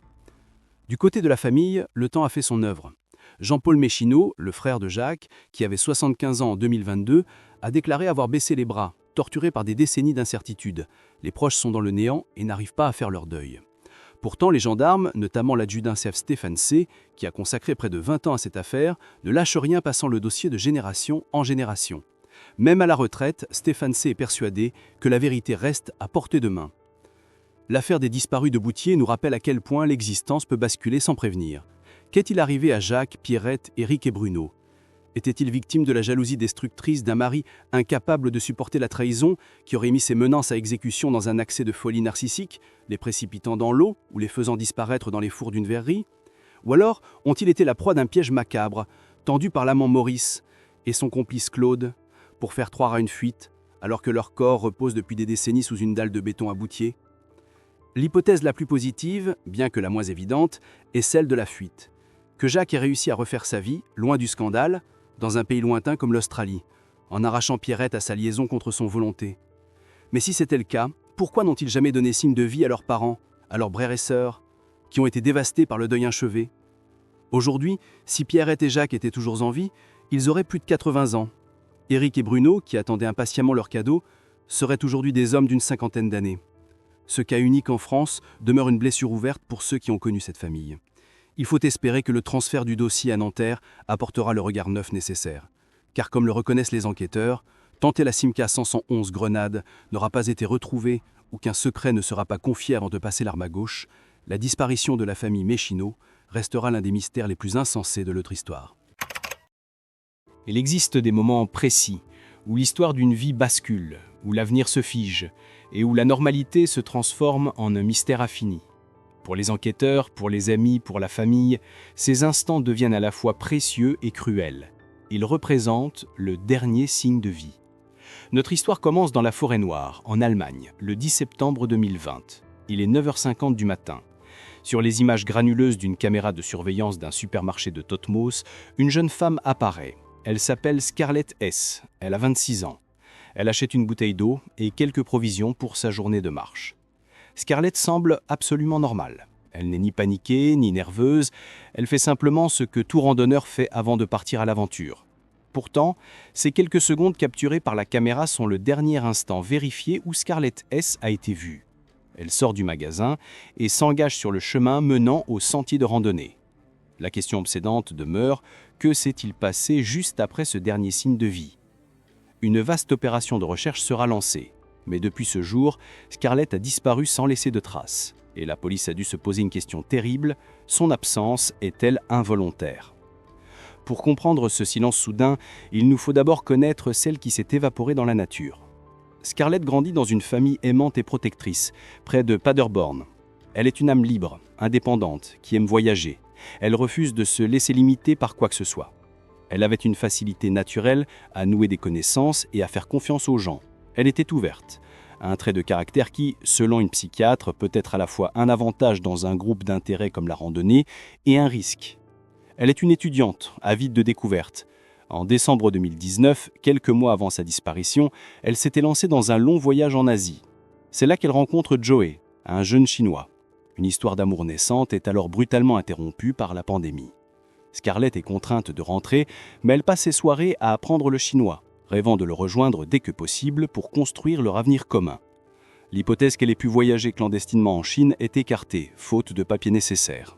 D: Du côté de la famille, le temps a fait son œuvre. Jean-Paul Méchineau, le frère de Jacques, qui avait 75 ans en 2022, a déclaré avoir baissé les bras, torturé par des décennies d'incertitude. Les proches sont dans le néant et n'arrivent pas à faire leur deuil. Pourtant, les gendarmes, notamment l'adjudant-chef Stéphane C., qui a consacré près de 20 ans à cette affaire, ne lâchent rien passant le dossier de génération en génération. Même à la retraite, Stéphane C. est persuadé que la vérité reste à portée de main. L'affaire des disparus de Boutier nous rappelle à quel point l'existence peut basculer sans prévenir. Qu'est-il arrivé à Jacques, Pierrette, Éric et Bruno ? Était-il victime de la jalousie destructrice d'un mari incapable de supporter la trahison, qui aurait mis ses menaces à exécution dans un accès de folie narcissique, les précipitant dans l'eau ou les faisant disparaître dans les fours d'une verrerie ? Ou alors ont-ils été la proie d'un piège macabre, tendu par l'amant Maurice et son complice Claude, pour faire croire à une fuite, alors que leur corps repose depuis des décennies sous une dalle de béton à Boutier ? L'hypothèse la plus positive, bien que la moins évidente, est celle de la fuite. Que Jacques ait réussi à refaire sa vie, loin du scandale, dans un pays lointain comme l'Australie, en arrachant Pierrette à sa liaison contre son volonté. Mais si c'était le cas, pourquoi n'ont-ils jamais donné signe de vie à leurs parents, à leurs frères et sœurs, qui ont été dévastés par le deuil inchevé ? Aujourd'hui, si Pierrette et Jacques étaient toujours en vie, ils auraient plus de 80 ans. Éric et Bruno, qui attendaient impatiemment leur cadeau, seraient aujourd'hui des hommes d'une cinquantaine d'années. Ce cas unique en France demeure une blessure ouverte pour ceux qui ont connu cette famille. Il faut espérer que le transfert du dossier à Nanterre apportera le regard neuf nécessaire. Car comme le reconnaissent les enquêteurs, tant que la Simca 511 Grenade n'aura pas été retrouvée ou qu'un secret ne sera pas confié avant de passer l'arme à gauche, la disparition de la famille Méchineau restera l'un des mystères les plus insensés de notre histoire. Il existe des moments précis où l'histoire d'une vie bascule, où l'avenir se fige et où la normalité se transforme en un mystère infini. Pour les enquêteurs, pour les amis, pour la famille, ces instants deviennent à la fois précieux et cruels. Ils représentent le dernier signe de vie. Notre histoire commence dans la Forêt-Noire, en Allemagne, le 10 septembre 2020. Il est 9h50 du matin. Sur les images granuleuses d'une caméra de surveillance d'un supermarché de Totmos, une jeune femme apparaît. Elle s'appelle Scarlett S. Elle a 26 ans. Elle achète une bouteille d'eau et quelques provisions pour sa journée de marche. Scarlett semble absolument normale. Elle n'est ni paniquée, ni nerveuse. Elle fait simplement ce que tout randonneur fait avant de partir à l'aventure. Pourtant, ces quelques secondes capturées par la caméra sont le dernier instant vérifié où Scarlett S. a été vue. Elle sort du magasin et s'engage sur le chemin menant au sentier de randonnée. La question obsédante demeure, que s'est-il passé juste après ce dernier signe de vie ? Une vaste opération de recherche sera lancée. Mais depuis ce jour, Scarlett a disparu sans laisser de traces. Et la police a dû se poser une question terrible, son absence est-elle involontaire ? Pour comprendre ce silence soudain, il nous faut d'abord connaître celle qui s'est évaporée dans la nature. Scarlett grandit dans une famille aimante et protectrice, près de Paderborn. Elle est une âme libre, indépendante, qui aime voyager. Elle refuse de se laisser limiter par quoi que ce soit. Elle avait une facilité naturelle à nouer des connaissances et à faire confiance aux gens. Elle était ouverte, un trait de caractère qui, selon une psychiatre, peut être à la fois un avantage dans un groupe d'intérêts comme la randonnée et un risque. Elle est une étudiante, avide de découvertes. En décembre 2019, quelques mois avant sa disparition, elle s'était lancée dans un long voyage en Asie. C'est là qu'elle rencontre Joey, un jeune Chinois. Une histoire d'amour naissante est alors brutalement interrompue par la pandémie. Scarlett est contrainte de rentrer, mais elle passe ses soirées à apprendre le chinois, rêvant de le rejoindre dès que possible pour construire leur avenir commun. L'hypothèse qu'elle ait pu voyager clandestinement en Chine est écartée, faute de papiers nécessaires.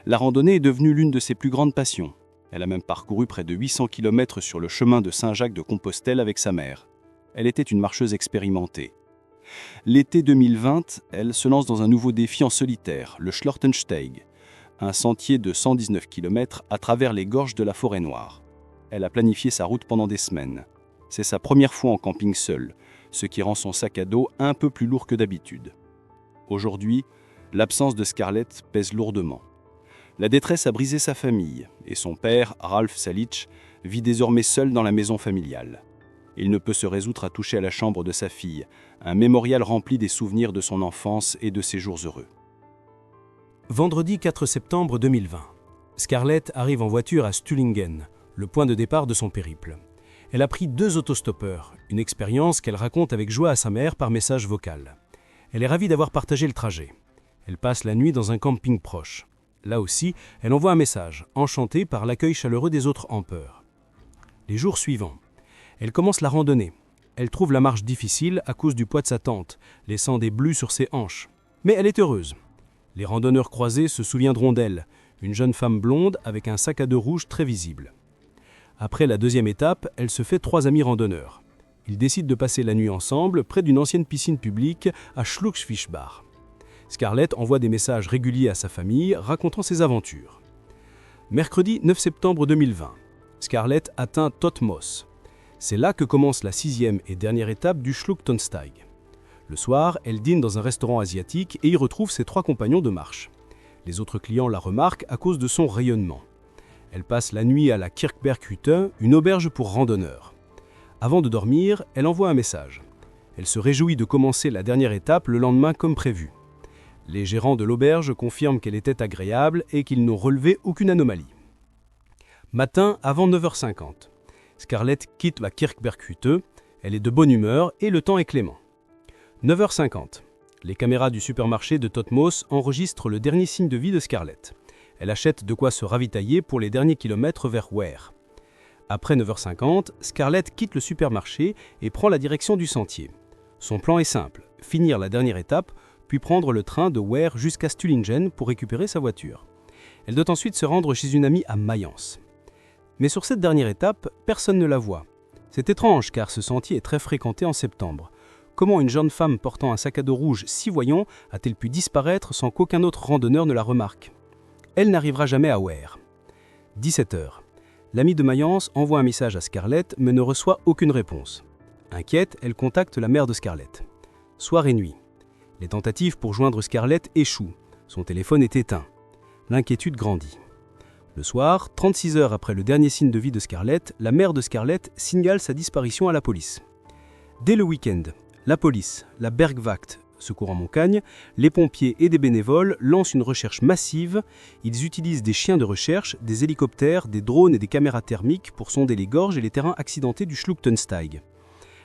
D: La randonnée est devenue l'une de ses plus grandes passions. Elle a même parcouru près de 800 km sur le chemin de Saint-Jacques-de-Compostelle avec sa mère. Elle était une marcheuse expérimentée. L'été 2020, elle se lance dans un nouveau défi en solitaire, le Schlottensteig, un sentier de 119 km à travers les gorges de la Forêt Noire. Elle a planifié sa route pendant des semaines. C'est sa première fois en camping seule, ce qui rend son sac à dos un peu plus lourd que d'habitude. Aujourd'hui, l'absence de Scarlett pèse lourdement. La détresse a brisé sa famille, et son père, Ralph Salic, vit désormais seul dans la maison familiale. Il ne peut se résoudre à toucher à la chambre de sa fille, un mémorial rempli des souvenirs de son enfance et de ses jours heureux. Vendredi 4 septembre 2020. Scarlett arrive en voiture à Stullingen, le point de départ de son périple. Elle a pris 2 autostoppeurs, une expérience qu'elle raconte avec joie à sa mère par message vocal. Elle est ravie d'avoir partagé le trajet. Elle passe la nuit dans un camping proche. Là aussi, elle envoie un message, enchantée par l'accueil chaleureux des autres campeurs. Les jours suivants, elle commence la randonnée. Elle trouve la marche difficile à cause du poids de sa tente, laissant des bleus sur ses hanches. Mais elle est heureuse. Les randonneurs croisés se souviendront d'elle, une jeune femme blonde avec un sac à dos rouge très visible. Après la 2e étape, elle se fait 3 amis randonneurs. Ils décident de passer la nuit ensemble près d'une ancienne piscine publique à Schluckfischbach. Scarlett envoie des messages réguliers à sa famille racontant ses aventures. Mercredi 9 septembre 2020, Scarlett atteint Totmos. C'est là que commence la 6e et dernière étape du Schlottensteig. Le soir, elle dîne dans un restaurant asiatique et y retrouve ses 3 compagnons de marche. Les autres clients la remarquent à cause de son rayonnement. Elle passe la nuit à la Kirchberghütte, une auberge pour randonneurs. Avant de dormir, elle envoie un message. Elle se réjouit de commencer la dernière étape le lendemain comme prévu. Les gérants de l'auberge confirment qu'elle était agréable et qu'ils n'ont relevé aucune anomalie. Matin avant 9h50. Scarlett quitte la Kirchberghütte. Elle est de bonne humeur et le temps est clément. 9h50. Les caméras du supermarché de Totmos enregistrent le dernier signe de vie de Scarlett. Elle achète de quoi se ravitailler pour les derniers kilomètres vers Weir. Après 9h50, Scarlett quitte le supermarché et prend la direction du sentier. Son plan est simple, finir la dernière étape, puis prendre le train de Weir jusqu'à Stullingen pour récupérer sa voiture. Elle doit ensuite se rendre chez une amie à Mayence. Mais sur cette dernière étape, personne ne la voit. C'est étrange car ce sentier est très fréquenté en septembre. Comment une jeune femme portant un sac à dos rouge si voyant a-t-elle pu disparaître sans qu'aucun autre randonneur ne la remarque ? Elle n'arrivera jamais à Weir. 17h. L'amie de Mayence envoie un message à Scarlett mais ne reçoit aucune réponse. Inquiète, elle contacte la mère de Scarlett. Soir et nuit. Les tentatives pour joindre Scarlett échouent. Son téléphone est éteint. L'inquiétude grandit. Le soir, 36 heures après le dernier signe de vie de Scarlett, la mère de Scarlett signale sa disparition à la police. Dès le week-end, la police, la Bergwacht, secours en montagne, les pompiers et des bénévoles lancent une recherche massive. Ils utilisent des chiens de recherche, des hélicoptères, des drones et des caméras thermiques pour sonder les gorges et les terrains accidentés du Schlottensteig.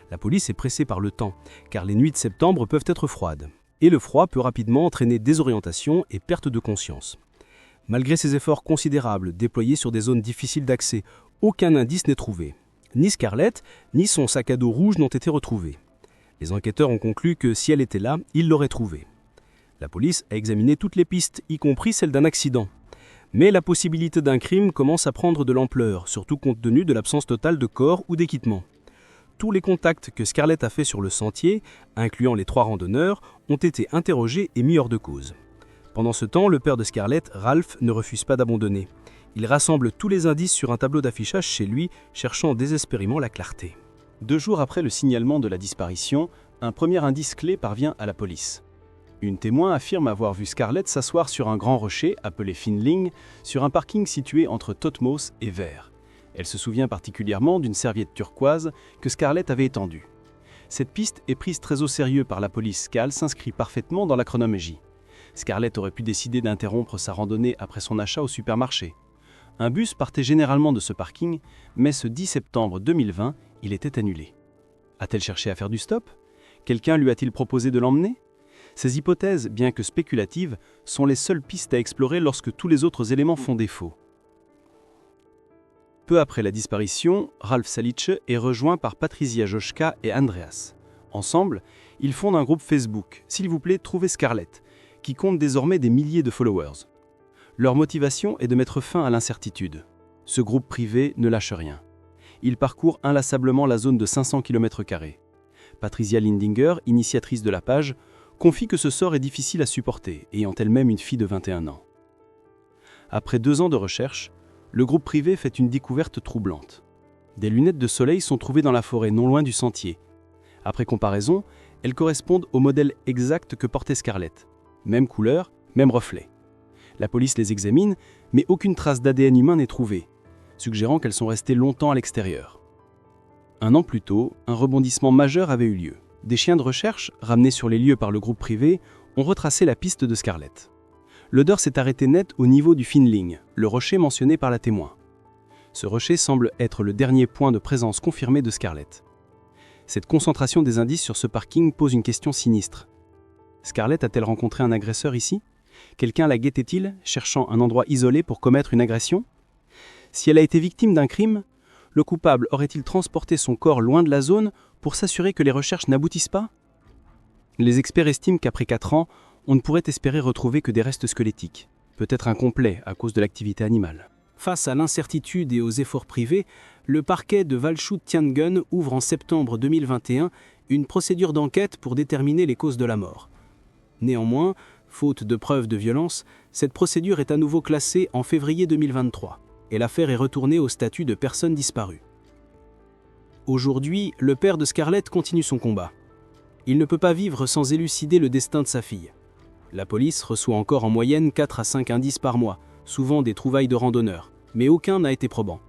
D: La police est pressée par le temps, car les nuits de septembre peuvent être froides. Et le froid peut rapidement entraîner désorientation et perte de conscience. Malgré ces efforts considérables déployés sur des zones difficiles d'accès, aucun indice n'est trouvé. Ni Scarlett, ni son sac à dos rouge n'ont été retrouvés. Les enquêteurs ont conclu que si elle était là, ils l'auraient trouvée. La police a examiné toutes les pistes, y compris celle d'un accident. Mais la possibilité d'un crime commence à prendre de l'ampleur, surtout compte tenu de l'absence totale de corps ou d'équipement. Tous les contacts que Scarlett a faits sur le sentier, incluant les 3 randonneurs, ont été interrogés et mis hors de cause. Pendant ce temps, le père de Scarlett, Ralph, ne refuse pas d'abandonner. Il rassemble tous les indices sur un tableau d'affichage chez lui, cherchant désespérément la clarté.
F: 2 jours après le signalement de la disparition, un premier indice clé parvient à la police.
D: Une témoin affirme avoir vu Scarlett s'asseoir sur un grand rocher, appelé Finling, sur un parking situé entre Totmos et Ver. Elle se souvient particulièrement d'une serviette turquoise que Scarlett avait étendue. Cette piste est prise très au sérieux par la police car elle s'inscrit parfaitement dans la chronologie. Scarlett aurait pu décider d'interrompre sa randonnée après son achat au supermarché. Un bus partait généralement de ce parking, mais ce 10 septembre 2020, il était annulé. A-t-elle cherché à faire du stop? Quelqu'un lui a-t-il proposé de l'emmener? Ces hypothèses, bien que spéculatives, sont les seules pistes à explorer lorsque tous les autres éléments font défaut. Peu après la disparition, Ralph Salice est rejoint par Patricia Joschka et Andreas. Ensemble, ils fondent un groupe Facebook, s'il vous plaît, trouvez Scarlett, qui compte désormais des milliers de followers. Leur motivation est de mettre fin à l'incertitude. Ce groupe privé ne lâche rien. Il parcourt inlassablement la zone de 500 km². Patricia Lindinger, initiatrice de la page, confie que ce sort est difficile à supporter, ayant elle-même une fille de 21 ans. Après 2 ans de recherche, le groupe privé fait une découverte troublante. Des lunettes de soleil sont trouvées dans la forêt non loin du sentier. Après comparaison, elles correspondent au modèle exact que portait Scarlett. Même couleur, même reflet. La police les examine, mais aucune trace d'ADN humain n'est trouvée, suggérant qu'elles sont restées longtemps à l'extérieur. 1 an plus tôt, un rebondissement majeur avait eu lieu. Des chiens de recherche, ramenés sur les lieux par le groupe privé, ont retracé la piste de Scarlett. L'odeur s'est arrêtée net au niveau du Finling, le rocher mentionné par la témoin. Ce rocher semble être le dernier point de présence confirmé de Scarlett. Cette concentration des indices sur ce parking pose une question sinistre. Scarlett a-t-elle rencontré un agresseur ici? Quelqu'un la guettait-il, cherchant un endroit isolé pour commettre une agression? Si elle a été victime d'un crime, le coupable aurait-il transporté son corps loin de la zone pour s'assurer que les recherches n'aboutissent pas? Les experts estiment qu'après 4 ans, on ne pourrait espérer retrouver que des restes squelettiques, peut-être incomplets à cause de l'activité animale. Face à l'incertitude et aux efforts privés, le parquet de Waldshut-Tiangen ouvre en septembre 2021 une procédure d'enquête pour déterminer les causes de la mort. Néanmoins, faute de preuves de violence, cette procédure est à nouveau classée en février 2023 et l'affaire est retournée au statut de personne disparue. Aujourd'hui, le père de Scarlett continue son combat. Il ne peut pas vivre sans élucider le destin de sa fille. La police reçoit encore en moyenne 4 à 5 indices par mois, souvent des trouvailles de randonneurs, mais aucun n'a été probant.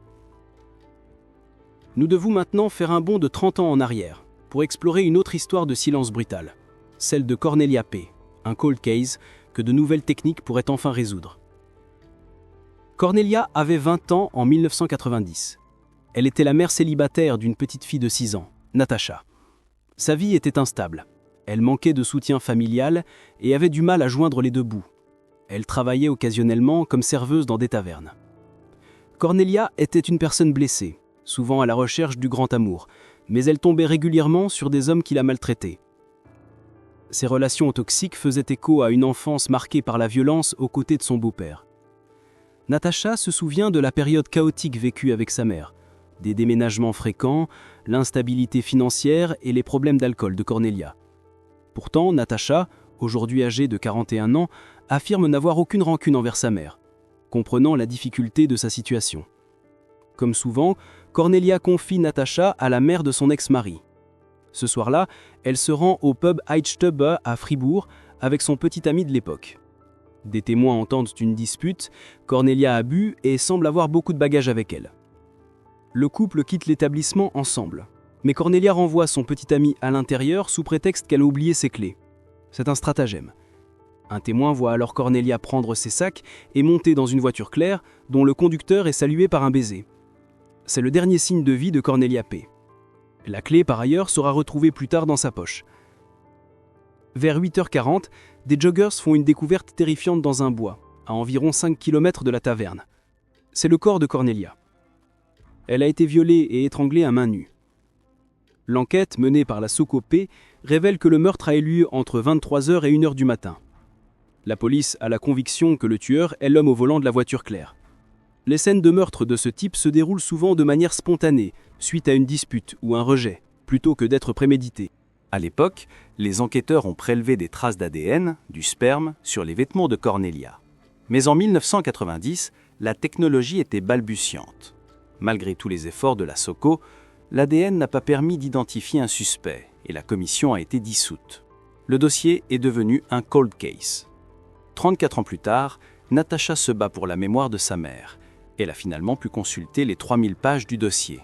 D: Nous devons maintenant faire un bond de 30 ans en arrière, pour explorer une autre histoire de silence brutal, celle de Cornelia P., un cold case que de nouvelles techniques pourraient enfin résoudre. Cornelia avait 20 ans en 1990. Elle était la mère célibataire d'une petite fille de 6 ans, Natacha. Sa vie était instable. Elle manquait de soutien familial et avait du mal à joindre les deux bouts. Elle travaillait occasionnellement comme serveuse dans des tavernes. Cornelia était une personne blessée, souvent à la recherche du grand amour, mais elle tombait régulièrement sur des hommes qui la maltraitaient. Ces relations toxiques faisaient écho à une enfance marquée par la violence aux côtés de son beau-père. Natacha se souvient de la période chaotique vécue avec sa mère, des déménagements fréquents, l'instabilité financière et les problèmes d'alcool de Cornelia. Pourtant, Natacha, aujourd'hui âgée de 41 ans, affirme n'avoir aucune rancune envers sa mère, comprenant la difficulté de sa situation. Comme souvent, Cornelia confie Natacha à la mère de son ex-mari. Ce soir-là, elle se rend au pub Heidstube à Fribourg avec son petit ami de l'époque. Des témoins entendent une dispute, Cornelia a bu et semble avoir beaucoup de bagages avec elle. Le couple quitte l'établissement ensemble. Mais Cornelia renvoie son petit ami à l'intérieur sous prétexte qu'elle a oublié ses clés. C'est un stratagème. Un témoin voit alors Cornelia prendre ses sacs et monter dans une voiture claire dont le conducteur est salué par un baiser. C'est le dernier signe de vie de Cornelia P. La clé, par ailleurs, sera retrouvée plus tard dans sa poche. Vers 8h40, des joggers font une découverte terrifiante dans un bois, à environ 5 km de la taverne. C'est le corps de Cornelia. Elle a été violée et étranglée à main nue. L'enquête menée par la SOCOP révèle que le meurtre a eu lieu entre 23h et 1h du matin. La police a la conviction que le tueur est l'homme au volant de la voiture claire. Les scènes de meurtre de ce type se déroulent souvent de manière spontanée, suite à une dispute ou un rejet, plutôt que d'être préméditées.
E: À l'époque, les enquêteurs ont prélevé des traces d'ADN, du sperme, sur les vêtements de Cornelia. Mais en 1990, la technologie était balbutiante. Malgré tous les efforts de la SOCO, l'ADN n'a pas permis d'identifier un suspect et la commission a été dissoute.
D: Le dossier est devenu un cold case. 34 ans plus tard, Natacha se bat pour la mémoire de sa mère. Elle a finalement pu consulter les 3000 pages du dossier.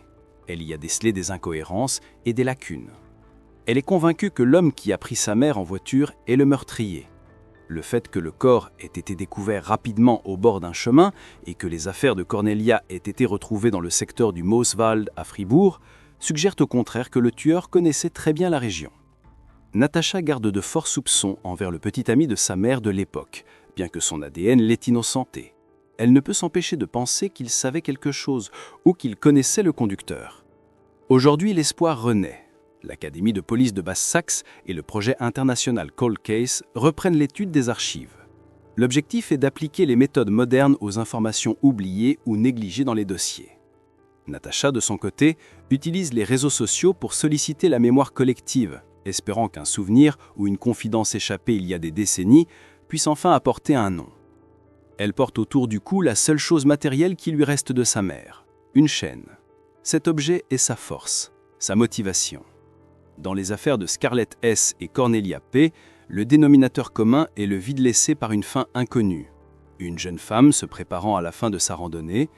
D: Elle y a décelé des incohérences et des lacunes. Elle est convaincue que l'homme qui a pris sa mère en voiture est le meurtrier. Le fait que le corps ait été découvert rapidement au bord d'un chemin et que les affaires de Cornelia aient été retrouvées dans le secteur du Mooswald à Fribourg suggèrent au contraire que le tueur connaissait très bien la région. Natacha garde de forts soupçons envers le petit ami de sa mère de l'époque, bien que son ADN l'ait innocenté. Elle ne peut s'empêcher de penser qu'il savait quelque chose ou qu'il connaissait le conducteur. Aujourd'hui, l'espoir renaît. L'Académie de police de Basse-Saxe et le projet international Cold Case reprennent l'étude des archives. L'objectif est d'appliquer les méthodes modernes aux informations oubliées ou négligées dans les dossiers. Natacha, de son côté, utilise les réseaux sociaux pour solliciter la mémoire collective, espérant qu'un souvenir ou une confidence échappée il y a des décennies puisse enfin apporter un nom. Elle porte autour du cou la seule chose matérielle qui lui reste de sa mère, une chaîne. Cet objet est sa force, sa motivation. Dans les affaires de Scarlett S. et Cornelia P., le dénominateur commun est le vide laissé par une fin inconnue. Une jeune femme se préparant à la fin de sa randonnée,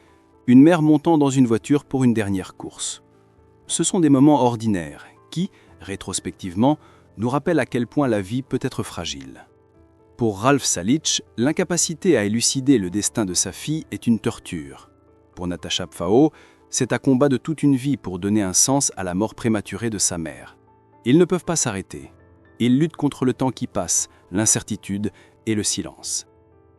D: une mère montant dans une voiture pour une dernière course. Ce sont des moments ordinaires qui, rétrospectivement, nous rappellent à quel point la vie peut être fragile. Pour Ralph Salic, l'incapacité à élucider le destin de sa fille est une torture. Pour Natacha Pfau, c'est un combat de toute une vie pour donner un sens à la mort prématurée de sa mère. Ils ne peuvent pas s'arrêter. Ils luttent contre le temps qui passe, l'incertitude et le silence.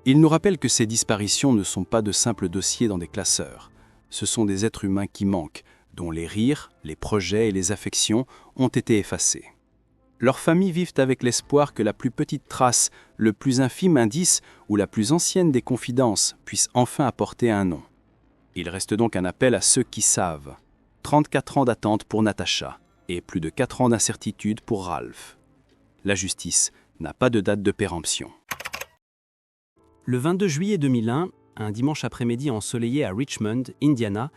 D: Ils nous rappellent que ces disparitions ne sont pas de simples dossiers dans des classeurs. Ce sont des êtres humains qui manquent, dont les rires, les projets et les affections ont été effacés. Leurs familles vivent avec l'espoir que la plus petite trace, le plus infime indice ou la plus ancienne des confidences puisse enfin apporter un nom. Il reste donc un appel à ceux qui savent. 34 ans d'attente pour Natacha et plus de 4 ans d'incertitude pour Ralph. La justice n'a pas de date de péremption.
F: Le 22 juillet 2001, un dimanche après-midi ensoleillé à Richmond, Indiana,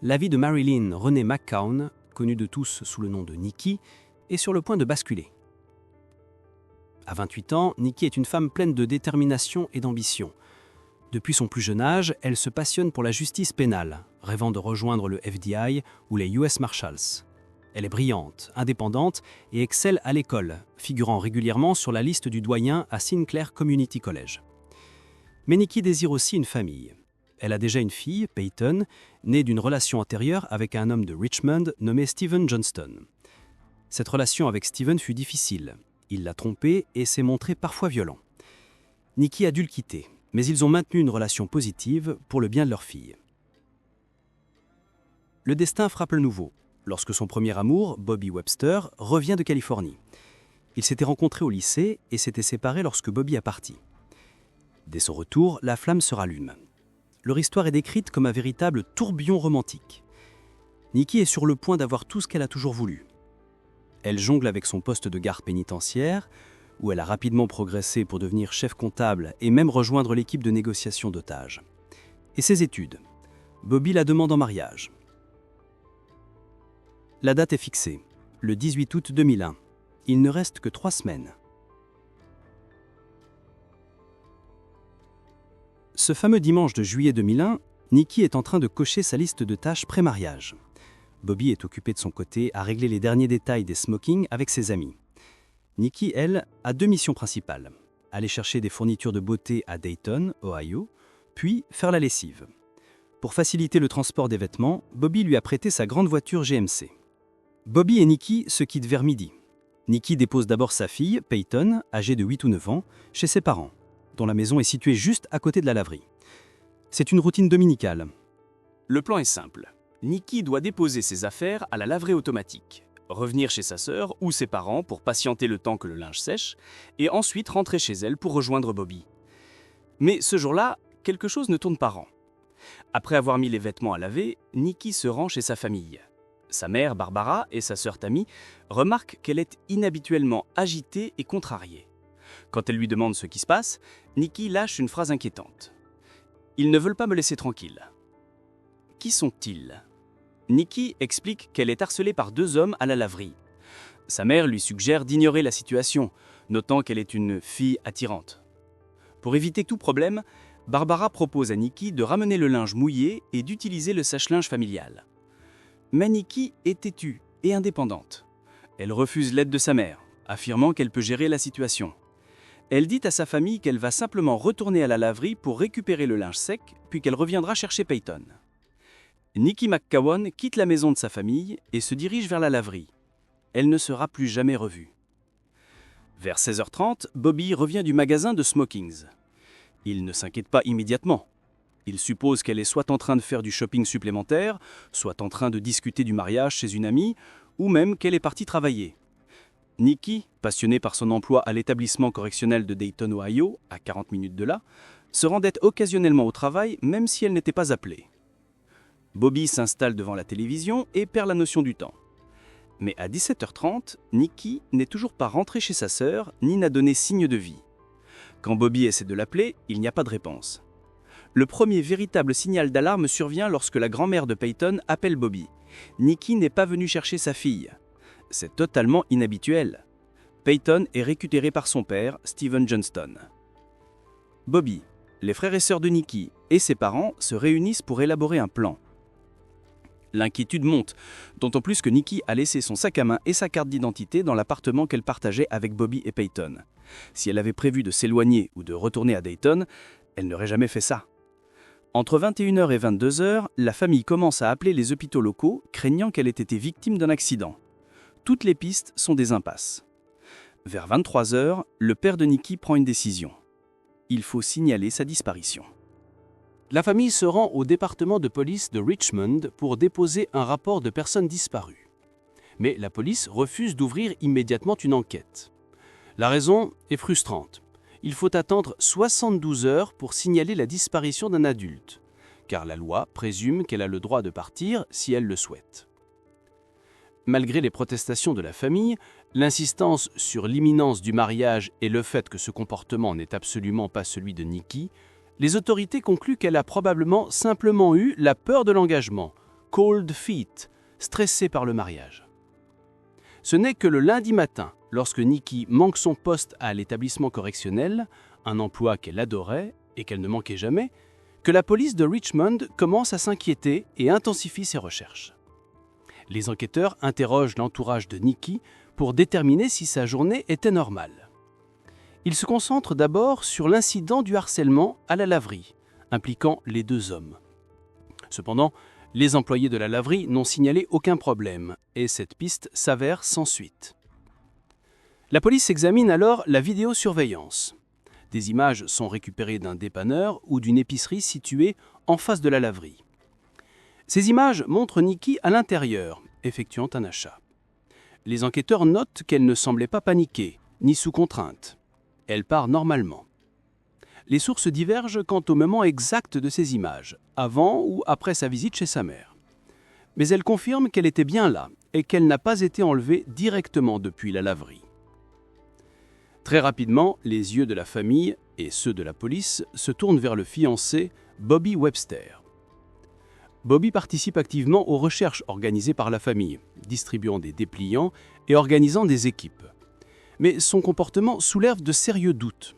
F: la vie de Marilyn Renée McCown, connue de tous sous le nom de Nikki, est sur le point de basculer. À 28 ans, Nikki est une femme pleine de détermination et d'ambition. Depuis son plus jeune âge, elle se passionne pour la justice pénale, rêvant de rejoindre le FBI ou les US Marshals. Elle est brillante, indépendante et excelle à l'école, figurant régulièrement sur la liste du doyen à Sinclair Community College. Mais Nikki désire aussi une famille. Elle a déjà une fille, Peyton, née d'une relation antérieure avec un homme de Richmond nommé Stephen Johnston. Cette relation avec Stephen fut difficile. Il l'a trompée et s'est montré parfois violent. Nikki a dû le quitter, mais ils ont maintenu une relation positive pour le bien de leur fille. Le destin frappe le nouveau, lorsque son premier amour, Bobby Webster, revient de Californie. Ils s'étaient rencontrés au lycée et s'étaient séparés lorsque Bobby a parti. Dès son retour, la flamme se rallume. Leur histoire est décrite comme un véritable tourbillon romantique. Nikki est sur le point d'avoir tout ce qu'elle a toujours voulu. Elle jongle avec son poste de garde pénitentiaire, où elle a rapidement progressé pour devenir chef comptable et même rejoindre l'équipe de négociation d'otages. Et ses études. Bobby la demande en mariage. La date est fixée, le 18 août 2001. Il ne reste que 3 semaines. Ce fameux dimanche de juillet 2001, Nikki est en train de cocher sa liste de tâches pré-mariage. Bobby est occupé de son côté à régler les derniers détails des smokings avec ses amis. Nikki, elle, a 2 missions principales. Aller chercher des fournitures de beauté à Dayton, Ohio, puis faire la lessive. Pour faciliter le transport des vêtements, Bobby lui a prêté sa grande voiture GMC. Bobby et Nikki se quittent vers midi. Nikki dépose d'abord sa fille, Peyton, âgée de 8 ou 9 ans, chez ses parents, dont la maison est située juste à côté de la laverie. C'est une routine dominicale.
D: Le plan est simple. Nikki doit déposer ses affaires à la laverie automatique, revenir chez sa sœur ou ses parents pour patienter le temps que le linge sèche, et ensuite rentrer chez elle pour rejoindre Bobby. Mais ce jour-là, quelque chose ne tourne pas rond. Après avoir mis les vêtements à laver, Nikki se rend chez sa famille. Sa mère, Barbara, et sa sœur Tammy remarquent qu'elle est inhabituellement agitée et contrariée. Quand elle lui demande ce qui se passe, Nikki lâche une phrase inquiétante. « Ils ne veulent pas me laisser tranquille. » Qui sont-ils ? Nikki explique qu'elle est harcelée par 2 hommes à la laverie. Sa mère lui suggère d'ignorer la situation,
E: notant qu'elle est une fille attirante. Pour éviter tout problème, Barbara propose à Nikki de ramener le linge mouillé et d'utiliser le sèche-linge familial. Mais Nikki est têtue et indépendante. Elle refuse l'aide de sa mère, affirmant qu'elle peut gérer la situation. Elle dit à sa famille qu'elle va simplement retourner à la laverie pour récupérer le linge sec, puis qu'elle reviendra chercher Peyton. Nikki McCowan quitte la maison de sa famille et se dirige vers la laverie. Elle ne sera plus jamais revue. Vers 16h30, Bobby revient du magasin de Smokings. Il ne s'inquiète pas immédiatement. Il suppose qu'elle est soit en train de faire du shopping supplémentaire, soit en train de discuter du mariage chez une amie, ou même qu'elle est partie travailler. Nikki, passionnée par son emploi à l'établissement correctionnel de Dayton, Ohio, à 40 minutes de là, se rendait occasionnellement au travail même si elle n'était pas appelée. Bobby s'installe devant la télévision et perd la notion du temps. Mais à 17h30, Nikki n'est toujours pas rentrée chez sa sœur, ni n'a donné signe de vie. Quand Bobby essaie de l'appeler, il n'y a pas de réponse. Le premier véritable signal d'alarme survient lorsque la grand-mère de Peyton appelle Bobby. Nikki n'est pas venue chercher sa fille. C'est totalement inhabituel. Peyton est récupérée par son père, Steven Johnston. Bobby, les frères et sœurs de Nikki et ses parents se réunissent pour élaborer un plan. L'inquiétude monte, d'autant plus que Nikki a laissé son sac à main et sa carte d'identité dans l'appartement qu'elle partageait avec Bobby et Peyton. Si elle avait prévu de s'éloigner ou de retourner à Dayton, elle n'aurait jamais fait ça. Entre 21h et 22h, la famille commence à appeler les hôpitaux locaux, craignant qu'elle ait été victime d'un accident. Toutes les pistes sont des impasses. Vers 23h, le père de Nikki prend une décision. Il faut signaler sa disparition.
D: La famille se rend au département de police de Richmond pour déposer un rapport de personnes disparues. Mais la police refuse d'ouvrir immédiatement une enquête. La raison est frustrante. Il faut attendre 72 heures pour signaler la disparition d'un adulte, car la loi présume qu'elle a le droit de partir si elle le souhaite. Malgré les protestations de la famille, l'insistance sur l'imminence du mariage et le fait que ce comportement n'est absolument pas celui de Nikki, les autorités concluent qu'elle a probablement simplement eu la peur de l'engagement, cold feet, stressée par le mariage. Ce n'est que le lundi matin, lorsque Nikki manque son poste à l'établissement correctionnel, un emploi qu'elle adorait et qu'elle ne manquait jamais, que la police de Richmond commence à s'inquiéter et intensifie ses recherches. Les enquêteurs interrogent l'entourage de Nikki pour déterminer si sa journée était normale. Ils se concentrent d'abord sur l'incident du harcèlement à la laverie, impliquant les deux hommes. Cependant, les employés de la laverie n'ont signalé aucun problème, et cette piste s'avère sans suite. La police examine alors la vidéosurveillance. Des images sont récupérées d'un dépanneur ou d'une épicerie située en face de la laverie. Ces images montrent Nikki à l'intérieur, effectuant un achat. Les enquêteurs notent qu'elle ne semblait pas paniquée, ni sous contrainte. Elle part normalement. Les sources divergent quant au moment exact de ces images, avant ou après sa visite chez sa mère. Mais elles confirment qu'elle était bien là et qu'elle n'a pas été enlevée directement depuis la laverie. Très rapidement, les yeux de la famille et ceux de la police se tournent vers le fiancé, Bobby Webster. Bobby participe activement aux recherches organisées par la famille, distribuant des dépliants et organisant des équipes. Mais son comportement soulève de sérieux doutes.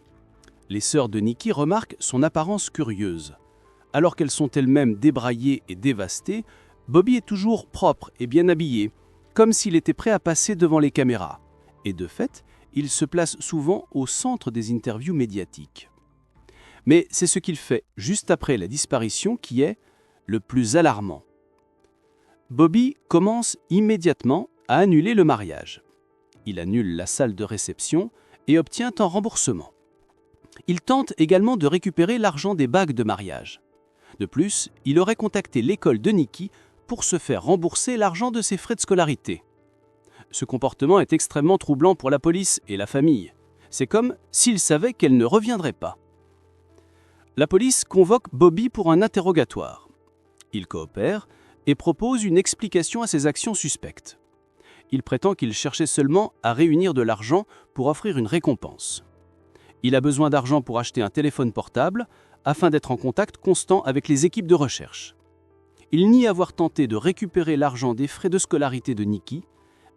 D: Les sœurs de Nikki remarquent son apparence curieuse. Alors qu'elles sont elles-mêmes débraillées et dévastées, Bobby est toujours propre et bien habillé, comme s'il était prêt à passer devant les caméras. Et de fait, il se place souvent au centre des interviews médiatiques. Mais c'est ce qu'il fait juste après la disparition qui est le plus alarmant. Bobby commence immédiatement à annuler le mariage. Il annule la salle de réception et obtient un remboursement. Il tente également de récupérer l'argent des bagues de mariage. De plus, il aurait contacté l'école de Nikki pour se faire rembourser l'argent de ses frais de scolarité. Ce comportement est extrêmement troublant pour la police et la famille. C'est comme s'ils savaient qu'elle ne reviendrait pas. La police convoque Bobby pour un interrogatoire. Il coopère et propose une explication à ses actions suspectes. Il prétend qu'il cherchait seulement à réunir de l'argent pour offrir une récompense. Il a besoin d'argent pour acheter un téléphone portable afin d'être en contact constant avec les équipes de recherche. Il nie avoir tenté de récupérer l'argent des frais de scolarité de Nikki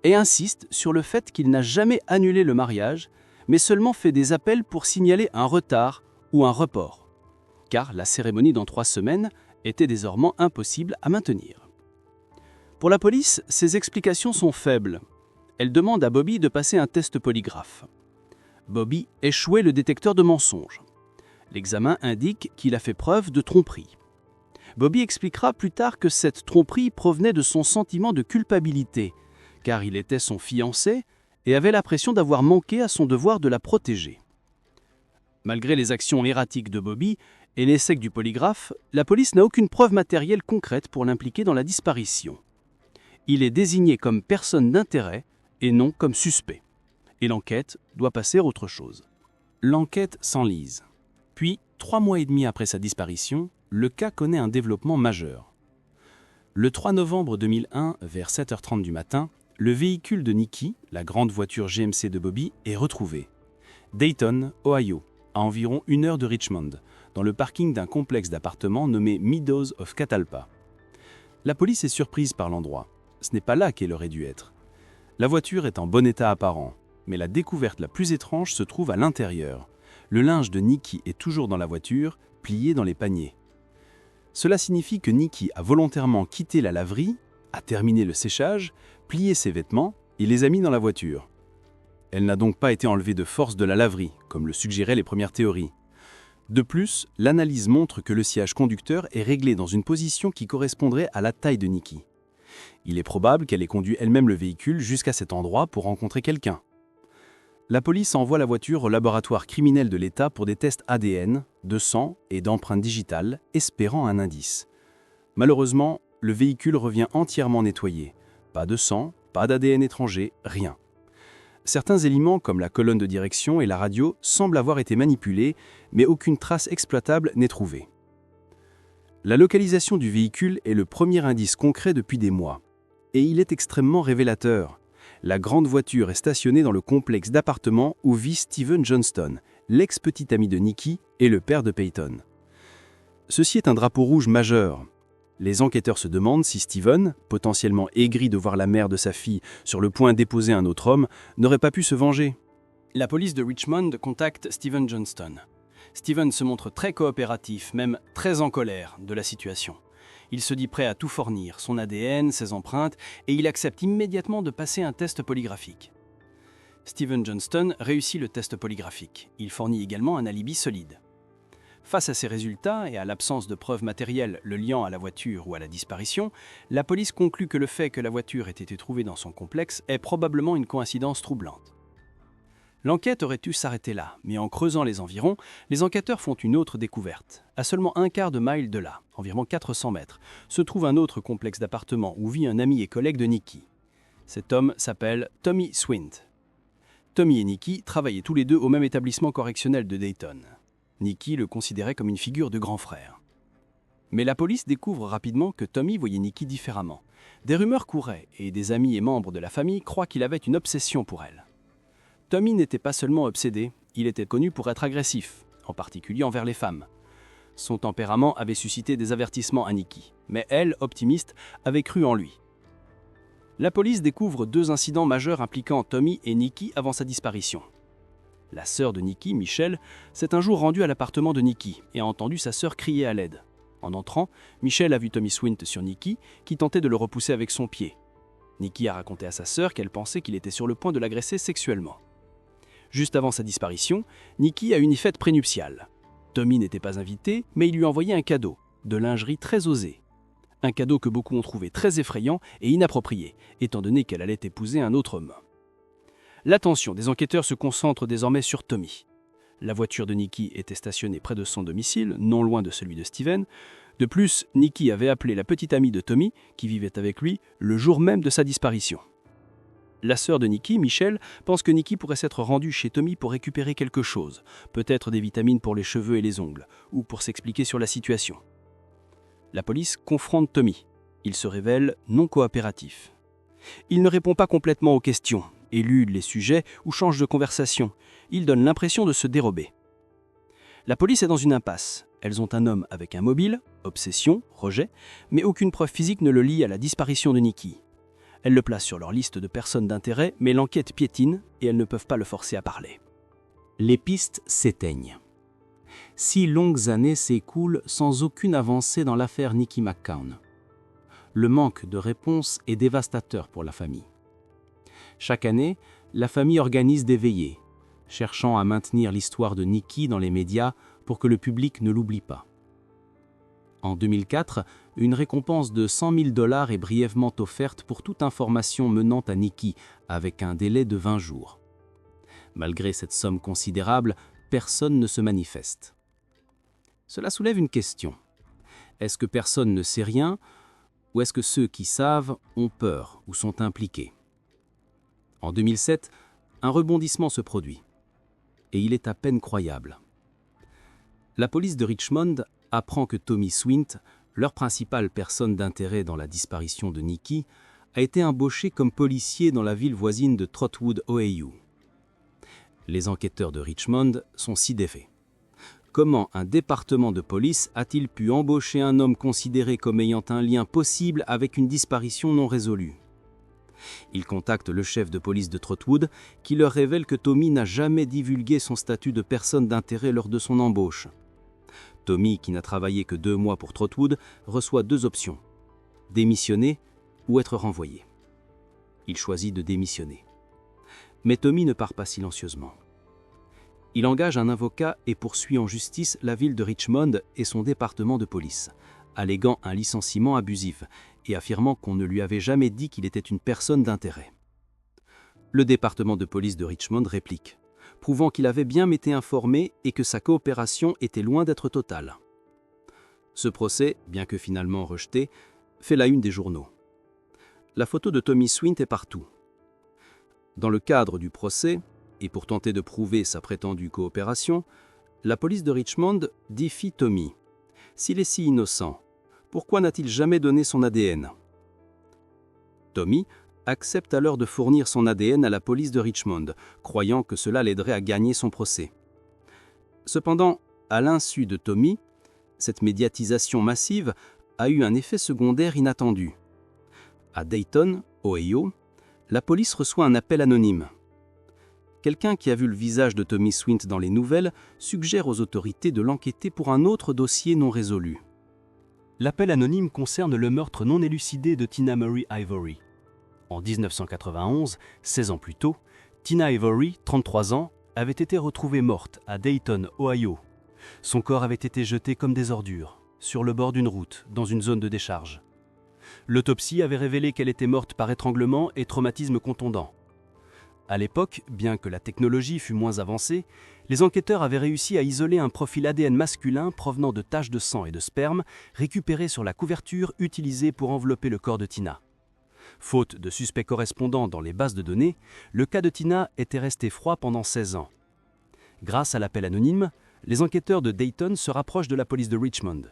D: et insiste sur le fait qu'il n'a jamais annulé le mariage, mais seulement fait des appels pour signaler un retard ou un report, car la cérémonie dans 3 semaines était désormais impossible à maintenir. Pour la police, ces explications sont faibles. Elle demande à Bobby de passer un test polygraphe. Bobby échouait le détecteur de mensonges. L'examen indique qu'il a fait preuve de tromperie. Bobby expliquera plus tard que cette tromperie provenait de son sentiment de culpabilité, car il était son fiancé et avait l'impression d'avoir manqué à son devoir de la protéger. Malgré les actions erratiques de Bobby et l'échec du polygraphe, la police n'a aucune preuve matérielle concrète pour l'impliquer dans la disparition. Il est désigné comme personne d'intérêt et non comme suspect. Et l'enquête doit passer à autre chose. L'enquête s'enlise. Puis, 3 mois et demi après sa disparition, le cas connaît un développement majeur. Le 3 novembre 2001, vers 7h30 du matin, le véhicule de Nikki, la grande voiture GMC de Bobby, est retrouvé. Dayton, Ohio, à environ 1 heure de Richmond, dans le parking d'un complexe d'appartements nommé Meadows of Catalpa. La police est surprise par l'endroit. Ce n'est pas là qu'elle aurait dû être. La voiture est en bon état apparent, mais la découverte la plus étrange se trouve à l'intérieur. Le linge de Nikki est toujours dans la voiture, plié dans les paniers. Cela signifie que Nikki a volontairement quitté la laverie, a terminé le séchage, plié ses vêtements et les a mis dans la voiture. Elle n'a donc pas été enlevée de force de la laverie, comme le suggéraient les premières théories. De plus, l'analyse montre que le siège conducteur est réglé dans une position qui correspondrait à la taille de Nikki. Il est probable qu'elle ait conduit elle-même le véhicule jusqu'à cet endroit pour rencontrer quelqu'un. La police envoie la voiture au laboratoire criminel de l'État pour des tests ADN, de sang et d'empreintes digitales, espérant un indice. Malheureusement, le véhicule revient entièrement nettoyé. Pas de sang, pas d'ADN étranger, rien. Certains éléments comme la colonne de direction et la radio semblent avoir été manipulés, mais aucune trace exploitable n'est trouvée. La localisation du véhicule est le premier indice concret depuis des mois. Et il est extrêmement révélateur. La grande voiture est stationnée dans le complexe d'appartements où vit Steven Johnston, l'ex-petit ami de Nikki et le père de Peyton. Ceci est un drapeau rouge majeur. Les enquêteurs se demandent si Steven, potentiellement aigri de voir la mère de sa fille sur le point d'épouser un autre homme, n'aurait pas pu se venger. La police de Richmond contacte Steven Johnston. Steven se montre très coopératif, même très en colère de la situation. Il se dit prêt à tout fournir, son ADN, ses empreintes, et il accepte immédiatement de passer un test polygraphique. Steven Johnston réussit le test polygraphique. Il fournit également un alibi solide. Face à ces résultats et à l'absence de preuves matérielles le liant à la voiture ou à la disparition, la police conclut que le fait que la voiture ait été trouvée dans son complexe est probablement une coïncidence troublante. L'enquête aurait dû s'arrêter là, mais en creusant les environs, les enquêteurs font une autre découverte. À seulement 1/4 de mile de là, environ 400 mètres, se trouve un autre complexe d'appartements où vit un ami et collègue de Nikki. Cet homme s'appelle Tommy Swint. Tommy et Nikki travaillaient tous les deux au même établissement correctionnel de Dayton. Nikki le considérait comme une figure de grand frère. Mais la police découvre rapidement que Tommy voyait Nikki différemment. Des rumeurs couraient et des amis et membres de la famille croient qu'il avait une obsession pour elle. Tommy n'était pas seulement obsédé, il était connu pour être agressif, en particulier envers les femmes. Son tempérament avait suscité des avertissements à Nikki, mais elle, optimiste, avait cru en lui. La police découvre 2 incidents majeurs impliquant Tommy et Nikki avant sa disparition. La sœur de Nikki, Michelle, s'est un jour rendue à l'appartement de Nikki et a entendu sa sœur crier à l'aide. En entrant, Michelle a vu Tommy Swint sur Nikki, qui tentait de le repousser avec son pied. Nikki a raconté à sa sœur qu'elle pensait qu'il était sur le point de l'agresser sexuellement. Juste avant sa disparition, Nikki a eu une fête prénuptiale. Tommy n'était pas invité, mais il lui a envoyé un cadeau, de lingerie très osée. Un cadeau que beaucoup ont trouvé très effrayant et inapproprié, étant donné qu'elle allait épouser un autre homme. L'attention des enquêteurs se concentre désormais sur Tommy. La voiture de Nikki était stationnée près de son domicile, non loin de celui de Steven. De plus, Nikki avait appelé la petite amie de Tommy, qui vivait avec lui, le jour même de sa disparition. La sœur de Nikki, Michelle, pense que Nikki pourrait s'être rendue chez Tommy pour récupérer quelque chose, peut-être des vitamines pour les cheveux et les ongles, ou pour s'expliquer sur la situation. La police confronte Tommy. Il se révèle non coopératif. Il ne répond pas complètement aux questions, élude les sujets ou change de conversation. Il donne l'impression de se dérober. La police est dans une impasse. Elles ont un homme avec un mobile, obsession, rejet, mais aucune preuve physique ne le lie à la disparition de Nikki. Elles le placent sur leur liste de personnes d'intérêt, mais l'enquête piétine et elles ne peuvent pas le forcer à parler.
E: Les pistes s'éteignent. 6 longues années s'écoulent sans aucune avancée dans l'affaire Nikki McCown. Le manque de réponse est dévastateur pour la famille. Chaque année, la famille organise des veillées, cherchant à maintenir l'histoire de Nikki dans les médias pour que le public ne l'oublie pas. En 2004, une récompense de 100 000 $ est brièvement offerte pour toute information menant à Nikki, avec un délai de 20 jours. Malgré cette somme considérable, personne ne se manifeste. Cela soulève une question. Est-ce que personne ne sait rien, ou est-ce que ceux qui savent ont peur ou sont impliqués? En 2007, un rebondissement se produit. Et il est à peine croyable. La police de Richmond apprend que Tommy Swint, leur principale personne d'intérêt dans la disparition de Nikki, a été embauché comme policier dans la ville voisine de Trotwood, Ohio. Les enquêteurs de Richmond sont sidérés. Comment un département de police a-t-il pu embaucher un homme considéré comme ayant un lien possible avec une disparition non résolue? Ils contactent le chef de police de Trotwood, qui leur révèle que Tommy n'a jamais divulgué son statut de personne d'intérêt lors de son embauche. Tommy, qui n'a travaillé que 2 mois pour Trotwood, reçoit 2 options: démissionner ou être renvoyé. Il choisit de démissionner. Mais Tommy ne part pas silencieusement. Il engage un avocat et poursuit en justice la ville de Richmond et son département de police, alléguant un licenciement abusif et affirmant qu'on ne lui avait jamais dit qu'il était une personne d'intérêt. Le département de police de Richmond réplique, prouvant qu'il avait bien été informé et que sa coopération était loin d'être totale. Ce procès, bien que finalement rejeté, fait la une des journaux. La photo de Tommy Swint est partout. Dans le cadre du procès, et pour tenter de prouver sa prétendue coopération, la police de Richmond défie Tommy. S'il est si innocent, pourquoi n'a-t-il jamais donné son ADN? Tommy accepte alors de fournir son ADN à la police de Richmond, croyant que cela l'aiderait à gagner son procès. Cependant, à l'insu de Tommy, cette médiatisation massive a eu un effet secondaire inattendu. À Dayton, Ohio, la police reçoit un appel anonyme. Quelqu'un qui a vu le visage de Tommy Swint dans les nouvelles suggère aux autorités de l'enquêter pour un autre dossier non résolu.
F: L'appel anonyme concerne le meurtre non élucidé de Tina Marie Ivory. En 1991, 16 ans plus tôt, Tina Ivory, 33 ans, avait été retrouvée morte à Dayton, Ohio. Son corps avait été jeté comme des ordures, sur le bord d'une route, dans une zone de décharge. L'autopsie avait révélé qu'elle était morte par étranglement et traumatisme contondant. À l'époque, bien que la technologie fût moins avancée, les enquêteurs avaient réussi à isoler un profil ADN masculin provenant de taches de sang et de sperme récupérées sur la couverture utilisée pour envelopper le corps de Tina. Faute de suspects correspondants dans les bases de données, le cas de Tina était resté froid pendant 16 ans. Grâce à l'appel anonyme, les enquêteurs de Dayton se rapprochent de la police de Richmond.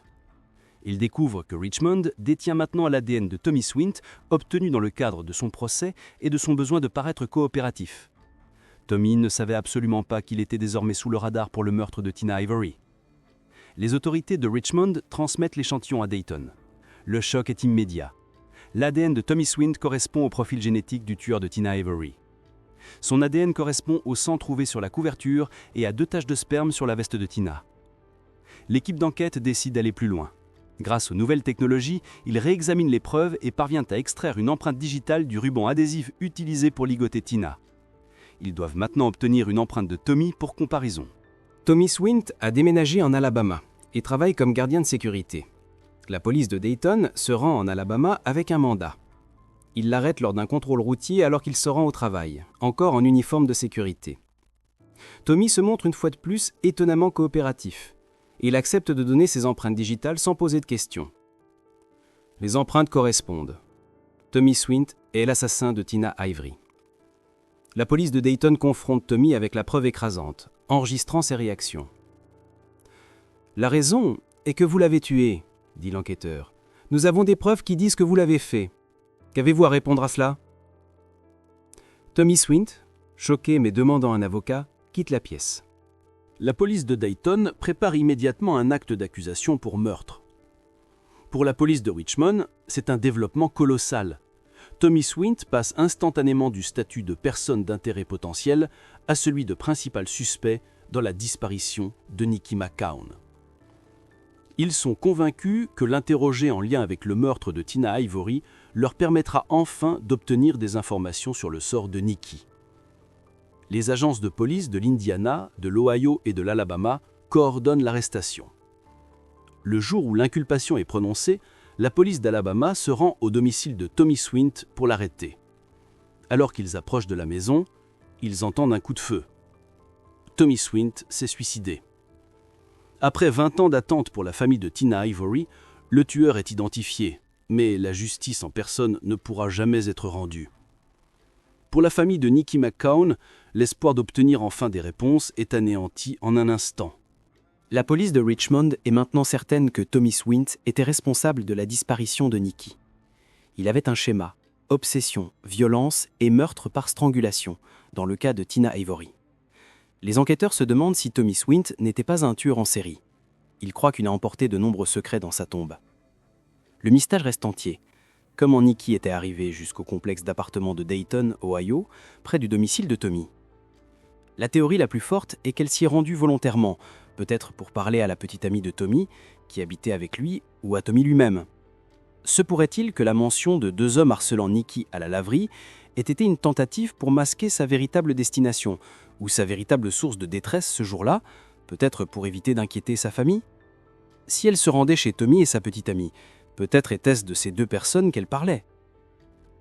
F: Ils découvrent que Richmond détient maintenant l'ADN de Tommy Swint, obtenu dans le cadre de son procès et de son besoin de paraître coopératif. Tommy ne savait absolument pas qu'il était désormais sous le radar pour le meurtre de Tina Ivory. Les autorités de Richmond transmettent l'échantillon à Dayton. Le choc est immédiat. L'ADN de Tommy Swint correspond au profil génétique du tueur de Tina Ivory. Son ADN correspond au sang trouvé sur la couverture et à 2 taches de sperme sur la veste de Tina. L'équipe d'enquête décide d'aller plus loin. Grâce aux nouvelles technologies, il réexamine les preuves et parvient à extraire une empreinte digitale du ruban adhésif utilisé pour ligoter Tina. Ils doivent maintenant obtenir une empreinte de Tommy pour comparaison.
D: Tommy Swint a déménagé en Alabama et travaille comme gardien de sécurité. La police de Dayton se rend en Alabama avec un mandat. Il l'arrête lors d'un contrôle routier alors qu'il se rend au travail, encore en uniforme de sécurité. Tommy se montre une fois de plus étonnamment coopératif. Il accepte de donner ses empreintes digitales sans poser de questions. Les empreintes correspondent. Tommy Swint est l'assassin de Tina Ivory. La police de Dayton confronte Tommy avec la preuve écrasante, enregistrant ses réactions. « La raison est que vous l'avez tué, » dit l'enquêteur. « Nous avons des preuves qui disent que vous l'avez fait. Qu'avez-vous à répondre à cela ?» Tommy Swint, choqué mais demandant un avocat, quitte la pièce.
F: La police de Dayton prépare immédiatement un acte d'accusation pour meurtre. Pour la police de Richmond, c'est un développement colossal. Tommy Swint passe instantanément du statut de personne d'intérêt potentiel
C: à celui de principal suspect dans la disparition de Nikki McCown. Ils sont convaincus que l'interroger en lien avec le meurtre de Tina Ivory leur permettra enfin d'obtenir des informations sur le sort de Nikki. Les agences de police de l'Indiana, de l'Ohio et de l'Alabama coordonnent l'arrestation. Le jour où l'inculpation est prononcée, la police d'Alabama se rend au domicile de Tommy Swint pour l'arrêter. Alors qu'ils approchent de la maison, ils entendent un coup de feu. Tommy Swint s'est suicidé. Après 20 ans d'attente pour la famille de Tina Ivory, le tueur est identifié, mais la justice en personne ne pourra jamais être rendue. Pour la famille de Nikki McCown, l'espoir d'obtenir enfin des réponses est anéanti en un instant.
E: La police de Richmond est maintenant certaine que Tommy Swint était responsable de la disparition de Nikki. Il avait un schéma, obsession, violence et meurtre par strangulation, dans le cas de Tina Ivory. Les enquêteurs se demandent si Tommy Swint n'était pas un tueur en série. Ils croient qu'il a emporté de nombreux secrets dans sa tombe. Le mystère reste entier. Comment Nikki était arrivée jusqu'au complexe d'appartements de Dayton, Ohio, près du domicile de Tommy. La théorie la plus forte est qu'elle s'y est rendue volontairement, peut-être pour parler à la petite amie de Tommy, qui habitait avec lui, ou à Tommy lui-même. Se pourrait-il que la mention de 2 hommes harcelant Nikki à la laverie ait été une tentative pour masquer sa véritable destination, ou sa véritable source de détresse ce jour-là, peut-être pour éviter d'inquiéter sa famille? Si elle se rendait chez Tommy et sa petite amie, peut-être était-ce de ces 2 personnes qu'elle parlait.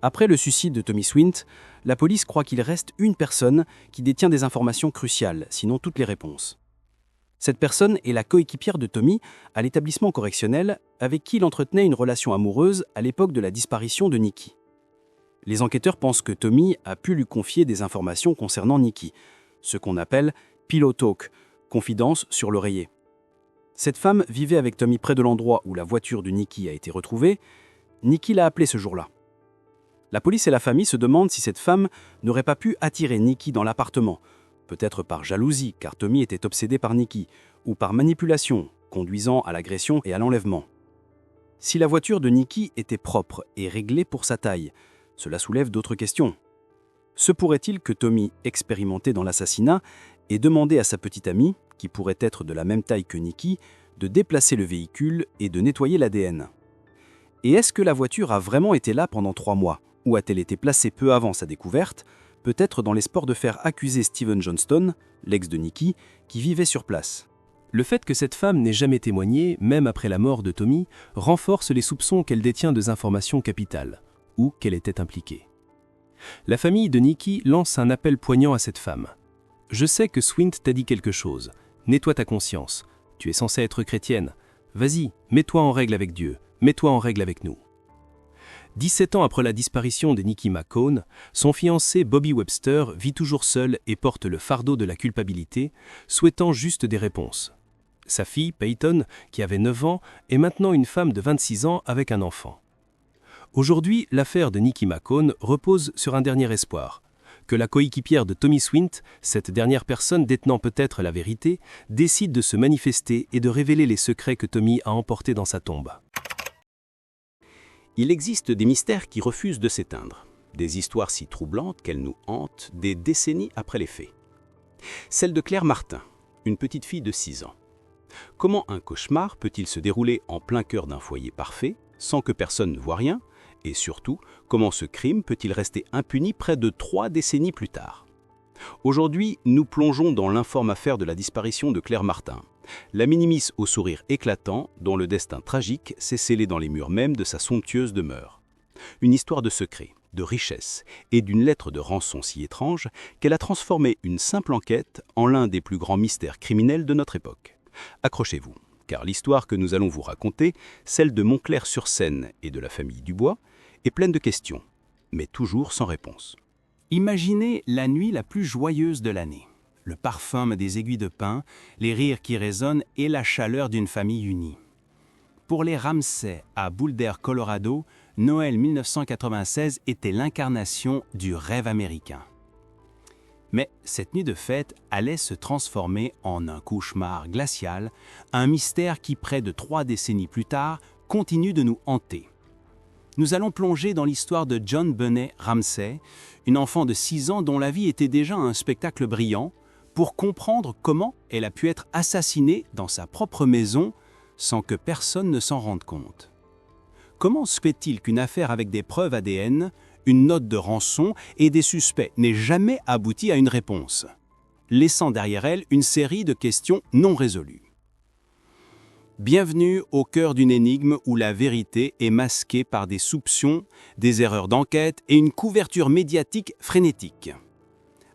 E: Après le suicide de Tommy Swint, la police croit qu'il reste une personne qui détient des informations cruciales, sinon toutes les réponses. Cette personne est la coéquipière de Tommy à l'établissement correctionnel avec qui il entretenait une relation amoureuse à l'époque de la disparition de Nikki. Les enquêteurs pensent que Tommy a pu lui confier des informations concernant Nikki, ce qu'on appelle « pillow talk », confidence sur l'oreiller. Cette femme vivait avec Tommy près de l'endroit où la voiture de Nikki a été retrouvée. Nikki l'a appelée ce jour-là. La police et la famille se demandent si cette femme n'aurait pas pu attirer Nikki dans l'appartement, peut-être par jalousie, car Tommy était obsédé par Nikki, ou par manipulation, conduisant à l'agression et à l'enlèvement. Si la voiture de Nikki était propre et réglée pour sa taille, cela soulève d'autres questions. Se pourrait-il que Tommy, expérimenté dans l'assassinat, ait demandé à sa petite amie, qui pourrait être de la même taille que Nikki, de déplacer le véhicule et de nettoyer l'ADN? Et est-ce que la voiture a vraiment été là pendant 3 mois, ou a-t-elle été placée peu avant sa découverte, peut-être dans l'espoir de faire accuser Steven Johnston, l'ex de Nikki, qui vivait sur place?
F: Le fait que cette femme n'ait jamais témoigné, même après la mort de Tommy, renforce les soupçons qu'elle détient des informations capitales, ou qu'elle était impliquée. La famille de Nikki lance un appel poignant à cette femme. « Je sais que Swint t'a dit quelque chose. Nettoie ta conscience. Tu es censée être chrétienne. Vas-y, mets-toi en règle avec Dieu. Mets-toi en règle avec nous. » 17 ans après la disparition de Nikki McCown, son fiancé Bobby Webster vit toujours seul et porte le fardeau de la culpabilité, souhaitant juste des réponses. Sa fille, Peyton, qui avait 9 ans, est maintenant une femme de 26 ans avec un enfant. Aujourd'hui, l'affaire de Nikki McCown repose sur un dernier espoir, que la coéquipière de Tommy Swint, cette dernière personne détenant peut-être la vérité, décide de se manifester et de révéler les secrets que Tommy a emportés dans sa tombe.
C: Il existe des mystères qui refusent de s'éteindre, des histoires si troublantes qu'elles nous hantent des décennies après les faits. Celle de Claire Martin, une petite fille de 6 ans. Comment un cauchemar peut-il se dérouler en plein cœur d'un foyer parfait, sans que personne ne voie rien? Et surtout, comment ce crime peut-il rester impuni près de 3 décennies plus tard? Aujourd'hui, nous plongeons dans l'informe affaire de la disparition de Claire Martin, la minimis au sourire éclatant dont le destin tragique s'est scellé dans les murs mêmes de sa somptueuse demeure. Une histoire de secret, de richesse et d'une lettre de rançon si étrange qu'elle a transformé une simple enquête en l'un des plus grands mystères criminels de notre époque. Accrochez-vous, car l'histoire que nous allons vous raconter, celle de Montclair-sur-Seine et de la famille Dubois, est pleine de questions, mais toujours sans réponse.
D: Imaginez la nuit la plus joyeuse de l'année. Le parfum des aiguilles de pin, les rires qui résonnent et la chaleur d'une famille unie. Pour les Ramsay à Boulder, Colorado, Noël 1996 était l'incarnation du rêve américain. Mais cette nuit de fête allait se transformer en un cauchemar glacial, un mystère qui, près de 3 décennies plus tard, continue de nous hanter. nous allons plonger dans l'histoire de John Benet Ramsey, une enfant de 6 ans dont la vie était déjà un spectacle brillant, pour comprendre comment elle a pu être assassinée dans sa propre maison sans que personne ne s'en rende compte. Comment se fait-il qu'une affaire avec des preuves ADN, une note de rançon et des suspects n'ait jamais abouti à une réponse, laissant derrière elle une série de questions non résolues? Bienvenue au cœur d'une énigme où la vérité est masquée par des soupçons, des erreurs d'enquête et une couverture médiatique frénétique.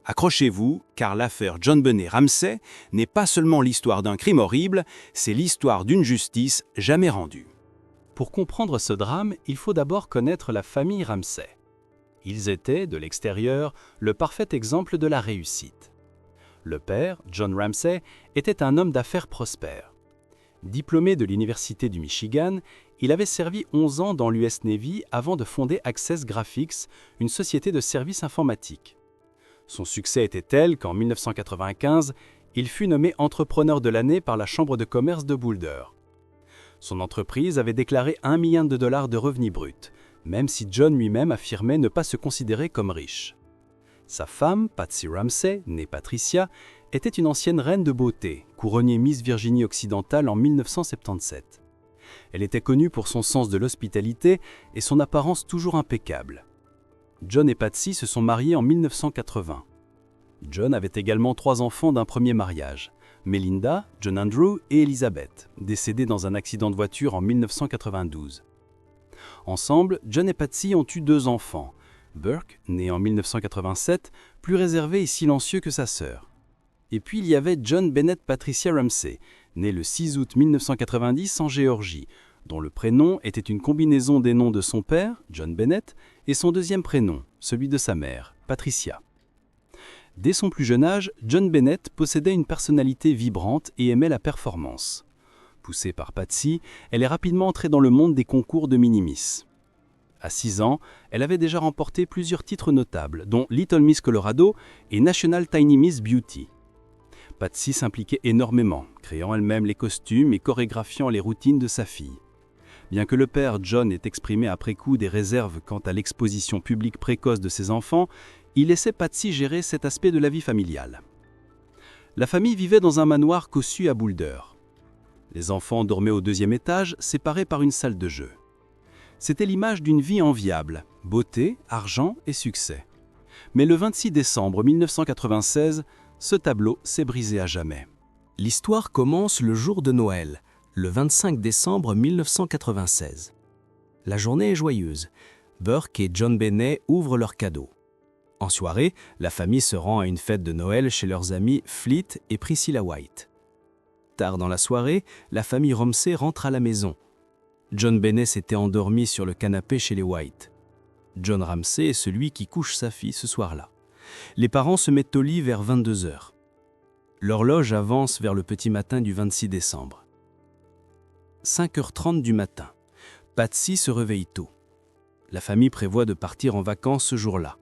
D: Accrochez-vous, car l'affaire John Benet Ramsey n'est pas seulement l'histoire d'un crime horrible, c'est l'histoire d'une justice jamais rendue. Pour comprendre ce drame, il faut d'abord connaître la famille Ramsey. Ils étaient, de l'extérieur, le parfait exemple de la réussite. Le père, John Ramsey, était un homme d'affaires prospère. Diplômé de l'Université du Michigan, il avait servi 11 ans dans l'US Navy avant de fonder Access Graphics, une société de services informatiques. Son succès était tel qu'en 1995, il fut nommé entrepreneur de l'année par la Chambre de commerce de Boulder. Son entreprise avait déclaré $1 million de revenus bruts, même si John lui-même affirmait ne pas se considérer comme riche. Sa femme, Patsy Ramsey, née Patricia, était une ancienne reine de beauté, couronnée Miss Virginie occidentale en 1977. Elle était connue pour son sens de l'hospitalité et son apparence toujours impeccable. John et Patsy se sont mariés en 1980. John avait également 3 enfants d'un premier mariage, Melinda, John Andrew et Elizabeth, décédés dans un accident de voiture en 1992. Ensemble, John et Patsy ont eu 2 enfants, Burke, né en 1987, plus réservé et silencieux que sa sœur. Et puis il y avait John Bennett Patricia Ramsey, né le 6 août 1990 en Géorgie, dont le prénom était une combinaison des noms de son père, John Bennett, et son deuxième prénom, celui de sa mère, Patricia. Dès son plus jeune âge, John Bennett possédait une personnalité vibrante et aimait la performance. Poussée par Patsy, elle est rapidement entrée dans le monde des concours de mini-miss. À 6 ans, elle avait déjà remporté plusieurs titres notables, dont Little Miss Colorado et National Tiny Miss Beauty. Patsy s'impliquait énormément, créant elle-même les costumes et chorégraphiant les routines de sa fille. Bien que le père John ait exprimé après coup des réserves quant à l'exposition publique précoce de ses enfants, il laissait Patsy gérer cet aspect de la vie familiale. La famille vivait dans un manoir cossu à Boulder. Les enfants dormaient au 2e étage, séparés par une salle de jeu. C'était l'image d'une vie enviable, beauté, argent et succès. Mais le 26 décembre 1996, ce tableau s'est brisé à jamais.
G: L'histoire commence le jour de Noël, le 25 décembre 1996. La journée est joyeuse. Burke et John Benet ouvrent leurs cadeaux. En soirée, la famille se rend à une fête de Noël chez leurs amis Fleet et Priscilla White. Tard dans la soirée, la famille Ramsey rentre à la maison. John Benet s'était endormi sur le canapé chez les White. John Ramsey est celui qui couche sa fille ce soir-là. Les parents se mettent au lit vers 22h. L'horloge avance vers le petit matin du 26 décembre. 5h30 du matin. Patsy se réveille tôt. La famille prévoit de partir en vacances ce jour-là.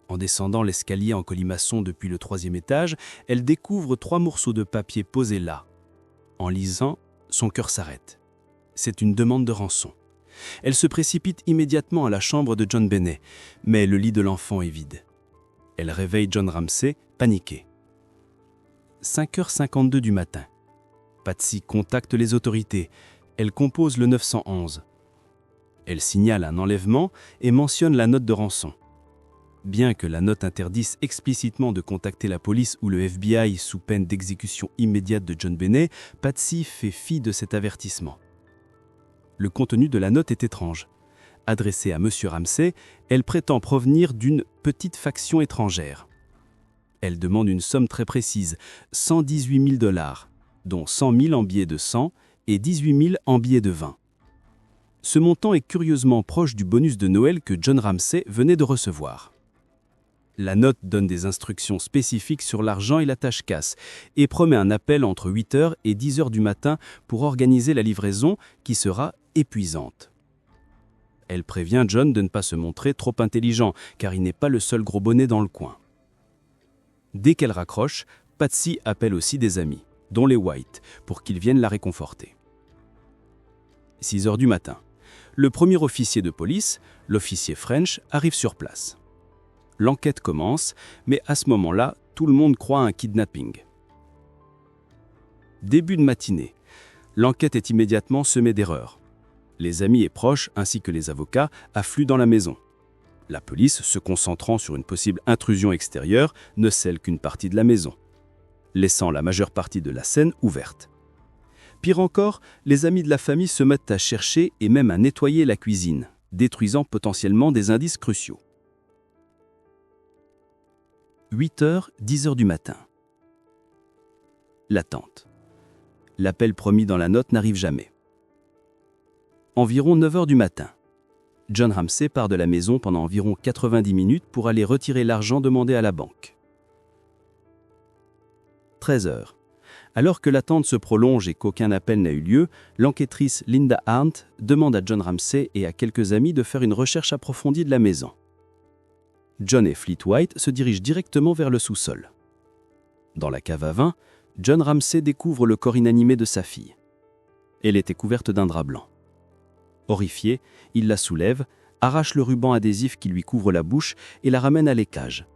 G: En descendant l'escalier en colimaçon depuis le 3e étage, elle découvre 3 morceaux de papier posés là. En lisant, son cœur s'arrête. C'est une demande de rançon. Elle se précipite immédiatement à la chambre de John Benet, mais le lit de l'enfant est vide. Elle réveille John Ramsey, paniqué. 5h52 du matin. Patsy contacte les autorités. Elle compose le 911. Elle signale un enlèvement et mentionne la note de rançon. Bien que la note interdise explicitement de contacter la police ou le FBI sous peine d'exécution immédiate de John Benet, Patsy fait fi de cet avertissement. Le contenu de la note est étrange. Adressée à M. Ramsey, elle prétend provenir d'une petite faction étrangère. Elle demande une somme très précise, $118 000, dont 100 000 en billets de 100 et 18 000 en billets de 20. Ce montant est curieusement proche du bonus de Noël que John Ramsey venait de recevoir. La note donne des instructions spécifiques sur l'argent et la tâche casse et promet un appel entre 8h et 10h du matin pour organiser la livraison qui sera épuisante. Elle prévient John de ne pas se montrer trop intelligent car il n'est pas le seul gros bonnet dans le coin. Dès qu'elle raccroche, Patsy appelle aussi des amis, dont les White, pour qu'ils viennent la réconforter. 6h du matin. Le premier officier de police, l'officier French, arrive sur place. L'enquête commence, mais à ce moment-là, tout le monde croit à un kidnapping. Début de matinée. L'enquête est immédiatement semée d'erreurs. Les amis et proches, ainsi que les avocats, affluent dans la maison. La police, se concentrant sur une possible intrusion extérieure, ne scelle qu'une partie de la maison, laissant la majeure partie de la scène ouverte. Pire encore, les amis de la famille se mettent à chercher et même à nettoyer la cuisine, détruisant potentiellement des indices cruciaux. 8h, 10h du matin. L'attente. L'appel promis dans la note n'arrive jamais. Environ 9h du matin. John Ramsey part de la maison pendant environ 90 minutes pour aller retirer l'argent demandé à la banque. 13h. Alors que l'attente se prolonge et qu'aucun appel n'a eu lieu, l'enquêtrice Linda Arndt demande à John Ramsey et à quelques amis de faire une recherche approfondie de la maison. John et Fleet White se dirigent directement vers le sous-sol. Dans la cave à vin, John Ramsey découvre le corps inanimé de sa fille. Elle était couverte d'un drap blanc. Horrifié, il la soulève, arrache le ruban adhésif qui lui couvre la bouche et la ramène à l'écage.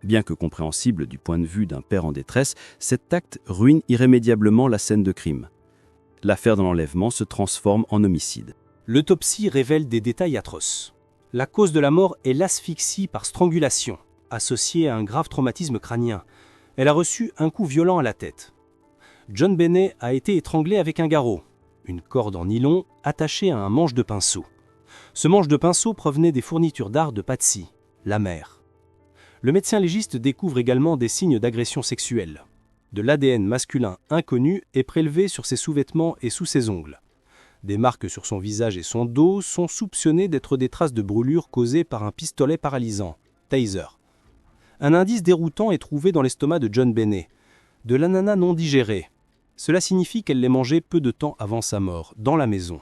G: Bien que compréhensible du point de vue d'un père en détresse, cet acte ruine irrémédiablement la scène de crime. L'affaire de l'enlèvement se transforme en homicide.
D: L'autopsie révèle des détails atroces. La cause de la mort est l'asphyxie par strangulation, associée à un grave traumatisme crânien. Elle a reçu un coup violent à la tête. John Benet a été étranglé avec un garrot, une corde en nylon attachée à un manche de pinceau. Ce manche de pinceau provenait des fournitures d'art de Patsy, la mère. Le médecin légiste découvre également des signes d'agression sexuelle. De l'ADN masculin inconnu est prélevé sur ses sous-vêtements et sous ses ongles. Des marques sur son visage et son dos sont soupçonnées d'être des traces de brûlure causées par un pistolet paralysant, taser. Un indice déroutant est trouvé dans l'estomac de John Benet, de l'ananas non digéré. Cela signifie qu'elle l'ait mangé peu de temps avant sa mort, dans la maison.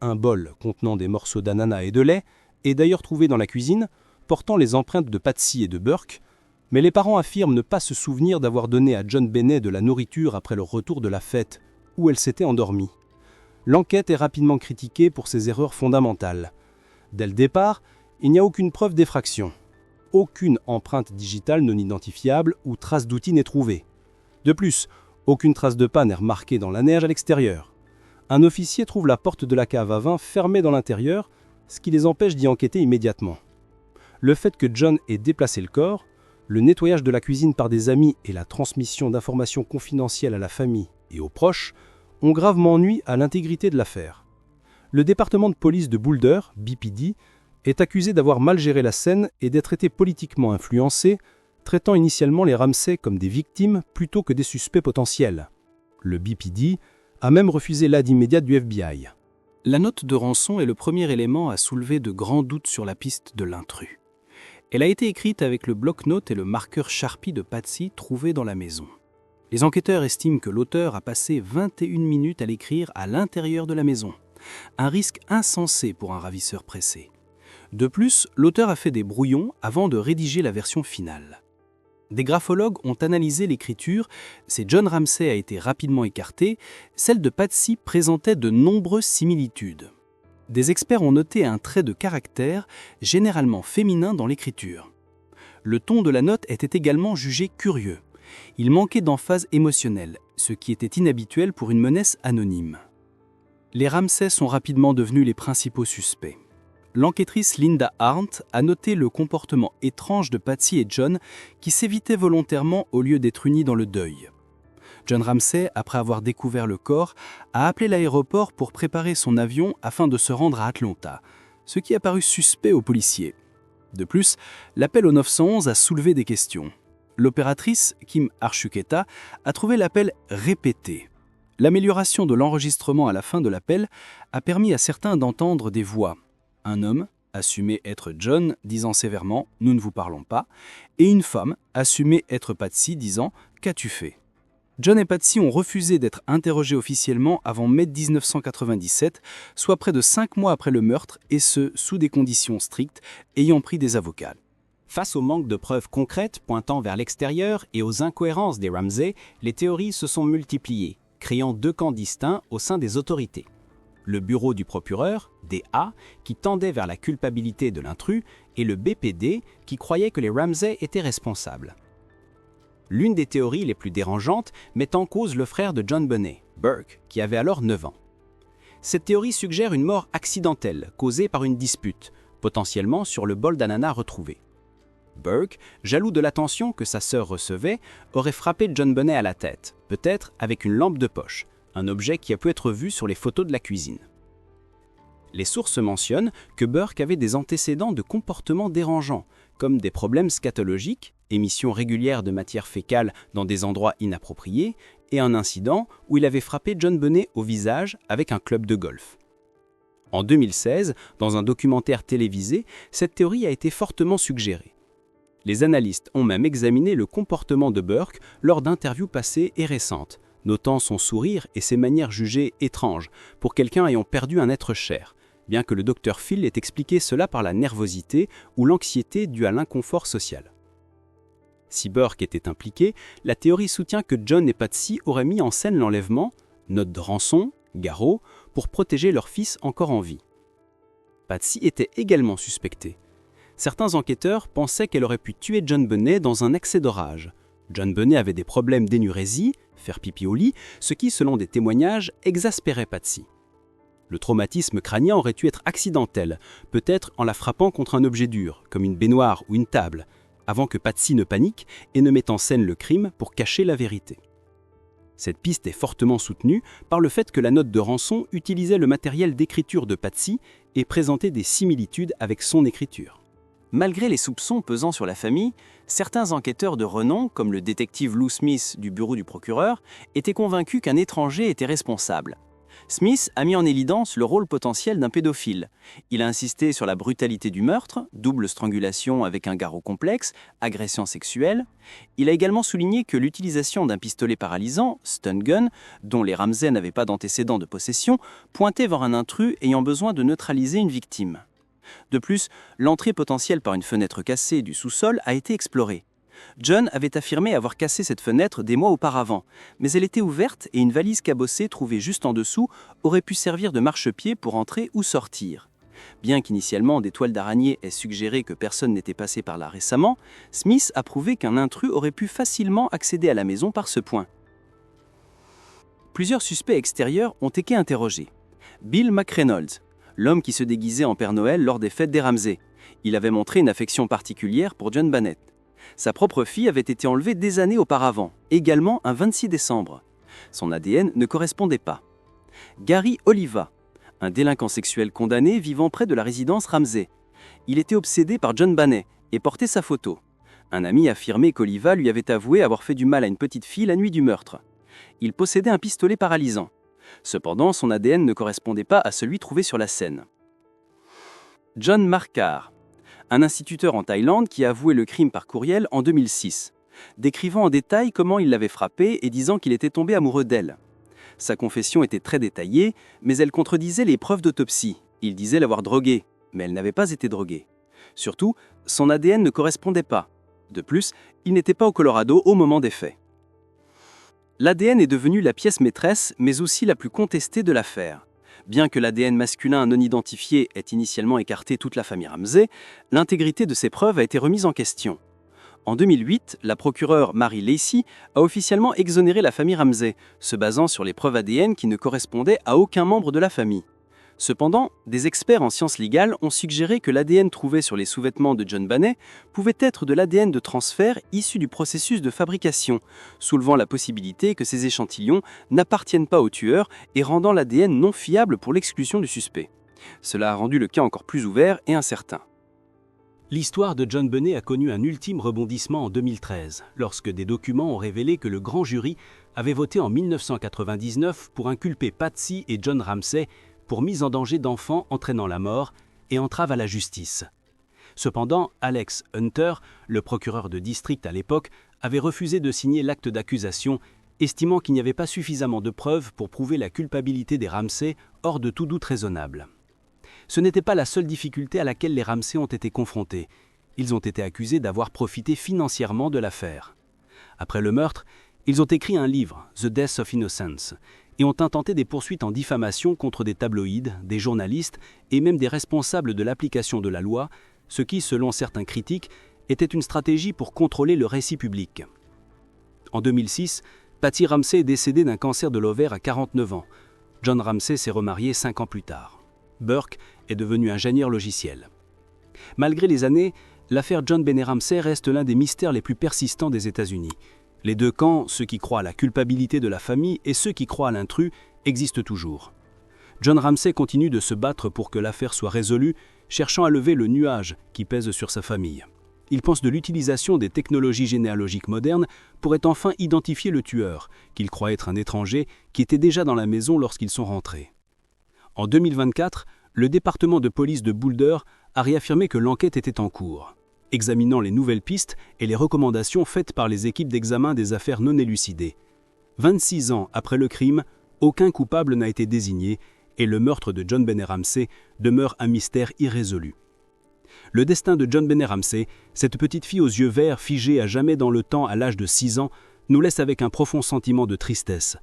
D: Un bol contenant des morceaux d'ananas et de lait est d'ailleurs trouvé dans la cuisine, portant les empreintes de Patsy et de Burke, mais les parents affirment ne pas se souvenir d'avoir donné à John Benet de la nourriture après le retour de la fête, où elle s'était endormie. L'enquête est rapidement critiquée pour ses erreurs fondamentales. Dès le départ, il n'y a aucune preuve d'effraction. Aucune empreinte digitale non identifiable ou trace d'outil n'est trouvée. De plus, aucune trace de pas n'est remarquée dans la neige à l'extérieur. Un officier trouve la porte de la cave à vin fermée dans l'intérieur, ce qui les empêche d'y enquêter immédiatement. Le fait que John ait déplacé le corps, le nettoyage de la cuisine par des amis et la transmission d'informations confidentielles à la famille et aux proches ont gravement nui à l'intégrité de l'affaire. Le département de police de Boulder, BPD, est accusé d'avoir mal géré la scène et d'être été politiquement influencé, traitant initialement les Ramsey comme des victimes plutôt que des suspects potentiels. Le BPD a même refusé l'aide immédiate du FBI.
F: La note de rançon est le premier élément à soulever de grands doutes sur la piste de l'intrus. Elle a été écrite avec le bloc-notes et le marqueur Sharpie de Patsy trouvé dans la maison. Les enquêteurs estiment que l'auteur a passé 21 minutes à l'écrire à l'intérieur de la maison. Un risque insensé pour un ravisseur pressé. De plus, l'auteur a fait des brouillons avant de rédiger la version finale. Des graphologues ont analysé l'écriture, si John Ramsey a été rapidement écarté, celle de Patsy présentait de nombreuses similitudes. Des experts ont noté un trait de caractère, généralement féminin dans l'écriture. Le ton de la note était également jugé curieux. Il manquait d'emphase émotionnelle, ce qui était inhabituel pour une menace anonyme. Les Ramsey sont rapidement devenus les principaux suspects. L'enquêtrice Linda Arndt a noté le comportement étrange de Patsy et John qui s'évitaient volontairement au lieu d'être unis dans le deuil. John Ramsey, après avoir découvert le corps, a appelé l'aéroport pour préparer son avion afin de se rendre à Atlanta, ce qui a paru suspect aux policiers. De plus, l'appel au 911 a soulevé des questions. L'opératrice, Kim Archuketa, a trouvé l'appel répété. L'amélioration de l'enregistrement à la fin de l'appel a permis à certains d'entendre des voix. Un homme, assumé être John, disant sévèrement « Nous ne vous parlons pas », et une femme, assumée être Patsy, disant « Qu'as-tu fait ?» John et Patsy ont refusé d'être interrogés officiellement avant mai 1997, soit près de 5 mois après le meurtre, et ce, sous des conditions strictes, ayant pris des avocats.
D: Face au manque de preuves concrètes pointant vers l'extérieur et aux incohérences des Ramsey, les théories se sont multipliées, créant 2 camps distincts au sein des autorités.
F: le bureau du procureur, DA, qui tendait vers la culpabilité de l'intrus, et le BPD, qui croyait que les Ramsay étaient responsables. L'une des théories les plus dérangeantes met en cause le frère de John Bonet, Burke, qui avait alors 9 ans. Cette théorie suggère une mort accidentelle, causée par une dispute, potentiellement sur le bol d'ananas retrouvé. Burke, jaloux de l'attention que sa sœur recevait, aurait frappé John Bonet à la tête, peut-être avec une lampe de poche, un objet qui a pu être vu sur les photos de la cuisine. Les sources mentionnent que Burke avait des antécédents de comportements dérangeants, comme des problèmes scatologiques, émission régulière de matière fécale dans des endroits inappropriés, et un incident où il avait frappé John Bonet au visage avec un club de golf. En 2016, dans un documentaire télévisé, cette théorie a été fortement suggérée. Les analystes ont même examiné le comportement de Burke lors d'interviews passées et récentes, notant son sourire et ses manières jugées étranges pour quelqu'un ayant perdu un être cher, bien que le docteur Phil ait expliqué cela par la nervosité ou l'anxiété due à l'inconfort social. Si Burke était impliqué, la théorie soutient que John et Patsy auraient mis en scène l'enlèvement, note de rançon, garrot, pour protéger leur fils encore en vie. Patsy était également suspectée. Certains enquêteurs pensaient qu'elle aurait pu tuer John Bonet dans un accès de rage. John Bonet avait des problèmes d'énurésie, faire pipi au lit, ce qui, selon des témoignages, exaspérait Patsy. Le traumatisme crânien aurait dû être accidentel, peut-être en la frappant contre un objet dur, comme une baignoire ou une table, avant que Patsy ne panique et ne mette en scène le crime pour cacher la vérité. Cette piste est fortement soutenue par le fait que la note de rançon utilisait le matériel d'écriture de Patsy et présentait des similitudes avec son écriture. Malgré les soupçons pesant sur la famille, certains enquêteurs de renom, comme le détective Lou Smith du bureau du procureur, étaient convaincus qu'un étranger était responsable. Smith a mis en évidence le rôle potentiel d'un pédophile. Il a insisté sur la brutalité du meurtre, double strangulation avec un garrot complexe, agression sexuelle. Il a également souligné que l'utilisation d'un pistolet paralysant, stun gun, dont les Ramsay n'avaient pas d'antécédent de possession, pointait vers un intrus ayant besoin de neutraliser une victime. De plus, l'entrée potentielle par une fenêtre cassée du sous-sol a été explorée. John avait affirmé avoir cassé cette fenêtre des mois auparavant, mais elle était ouverte et une valise cabossée trouvée juste en dessous aurait pu servir de marchepied pour entrer ou sortir. Bien qu'initialement des toiles d'araignée aient suggéré que personne n'était passé par là récemment, Smith a prouvé qu'un intrus aurait pu facilement accéder à la maison par ce point. Plusieurs suspects extérieurs ont été interrogés. Bill McReynolds, l'homme qui se déguisait en Père Noël lors des fêtes des Ramsay. Il avait montré une affection particulière pour John Bonet. Sa propre fille avait été enlevée des années auparavant, également un 26 décembre. Son ADN ne correspondait pas. Gary Oliva, un délinquant sexuel condamné vivant près de la résidence Ramsay. Il était obsédé par John Bonet et portait sa photo. Un ami affirmait qu'Oliva lui avait avoué avoir fait du mal à une petite fille la nuit du meurtre. Il possédait un pistolet paralysant. Cependant, son ADN ne correspondait pas à celui trouvé sur la scène. John Marquardt, un instituteur en Thaïlande qui a avoué le crime par courriel en 2006, décrivant en détail comment il l'avait frappée et disant qu'il était tombé amoureux d'elle. Sa confession était très détaillée, mais elle contredisait les preuves d'autopsie. Il disait l'avoir droguée, mais elle n'avait pas été droguée. Surtout, son ADN ne correspondait pas. De plus, il n'était pas au Colorado au moment des faits. L'ADN est devenu la pièce maîtresse, mais aussi la plus contestée de l'affaire. Bien que l'ADN masculin non identifié ait initialement écarté toute la famille Ramsay, l'intégrité de ces preuves a été remise en question. En 2008, la procureure Mary Lacey a officiellement exonéré la famille Ramsay, se basant sur les preuves ADN qui ne correspondaient à aucun membre de la famille. Cependant, des experts en sciences légales ont suggéré que l'ADN trouvé sur les sous-vêtements de John Bonet pouvait être de l'ADN de transfert issu du processus de fabrication, soulevant la possibilité que ces échantillons n'appartiennent pas au tueur et rendant l'ADN non fiable pour l'exclusion du suspect. Cela a rendu le cas encore plus ouvert et incertain. L'histoire de John Bonet a connu un ultime rebondissement en 2013, lorsque des documents ont révélé que le grand jury avait voté en 1999 pour inculper Patsy et John Ramsay pour mise en danger d'enfants entraînant la mort et entrave à la justice. Cependant, Alex Hunter, le procureur de district à l'époque, avait refusé de signer l'acte d'accusation, estimant qu'il n'y avait pas suffisamment de preuves pour prouver la culpabilité des Ramsay hors de tout doute raisonnable. Ce n'était pas la seule difficulté à laquelle les Ramsay ont été confrontés. Ils ont été accusés d'avoir profité financièrement de l'affaire. Après le meurtre, ils ont écrit un livre, The Death of Innocence, et ont intenté des poursuites en diffamation contre des tabloïds, des journalistes et même des responsables de l'application de la loi, ce qui, selon certains critiques, était une stratégie pour contrôler le récit public. En 2006, Patty Ramsey est décédée d'un cancer de l'ovaire à 49 ans. John Ramsey s'est remarié 5 ans plus tard. Burke est devenu ingénieur logiciel. Malgré les années, l'affaire John Benet Ramsey reste l'un des mystères les plus persistants des États-Unis. Les deux camps, ceux qui croient à la culpabilité de la famille et ceux qui croient à l'intrus, existent toujours. John Ramsey continue de se battre pour que l'affaire soit résolue, cherchant à lever le nuage qui pèse sur sa famille. Il pense de l'utilisation des technologies généalogiques modernes pourrait enfin identifier le tueur, qu'il croit être un étranger qui était déjà dans la maison lorsqu'ils sont rentrés. En 2024, le département de police de Boulder a réaffirmé que l'enquête était en cours, examinant les nouvelles pistes et les recommandations faites par les équipes d'examen des affaires non élucidées. 26 ans après le crime, aucun coupable n'a été désigné et le meurtre de John Benet Ramsey demeure un mystère irrésolu. Le destin de John Benet Ramsey, cette petite fille aux yeux verts figée à jamais dans le temps à l'âge de 6 ans, nous laisse avec un profond sentiment de tristesse.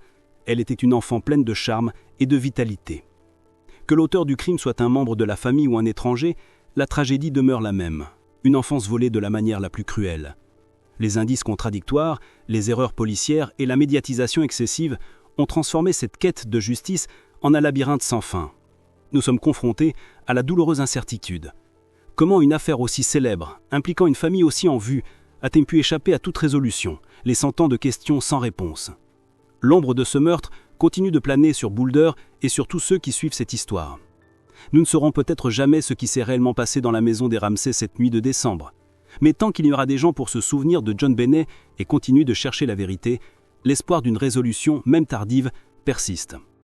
F: Elle était une enfant pleine de charme et de vitalité. Que l'auteur du crime soit un membre de la famille ou un étranger, la tragédie demeure la même. Une enfance volée de la manière la plus cruelle. Les indices contradictoires, les erreurs policières et la médiatisation excessive ont transformé cette quête de justice en un labyrinthe sans fin. Nous sommes confrontés à la douloureuse incertitude. Comment une affaire aussi célèbre, impliquant une famille aussi en vue, a-t-elle pu échapper à toute résolution, laissant tant de questions sans réponse? L'ombre de ce meurtre continue de planer sur Boulder et sur tous ceux qui suivent cette histoire. Nous ne saurons peut-être jamais ce qui s'est réellement passé dans la maison des Ramsey cette nuit de décembre. Mais tant qu'il y aura des gens pour se souvenir de John Benet et continuer de chercher la vérité, l'espoir d'une résolution, même tardive, persiste.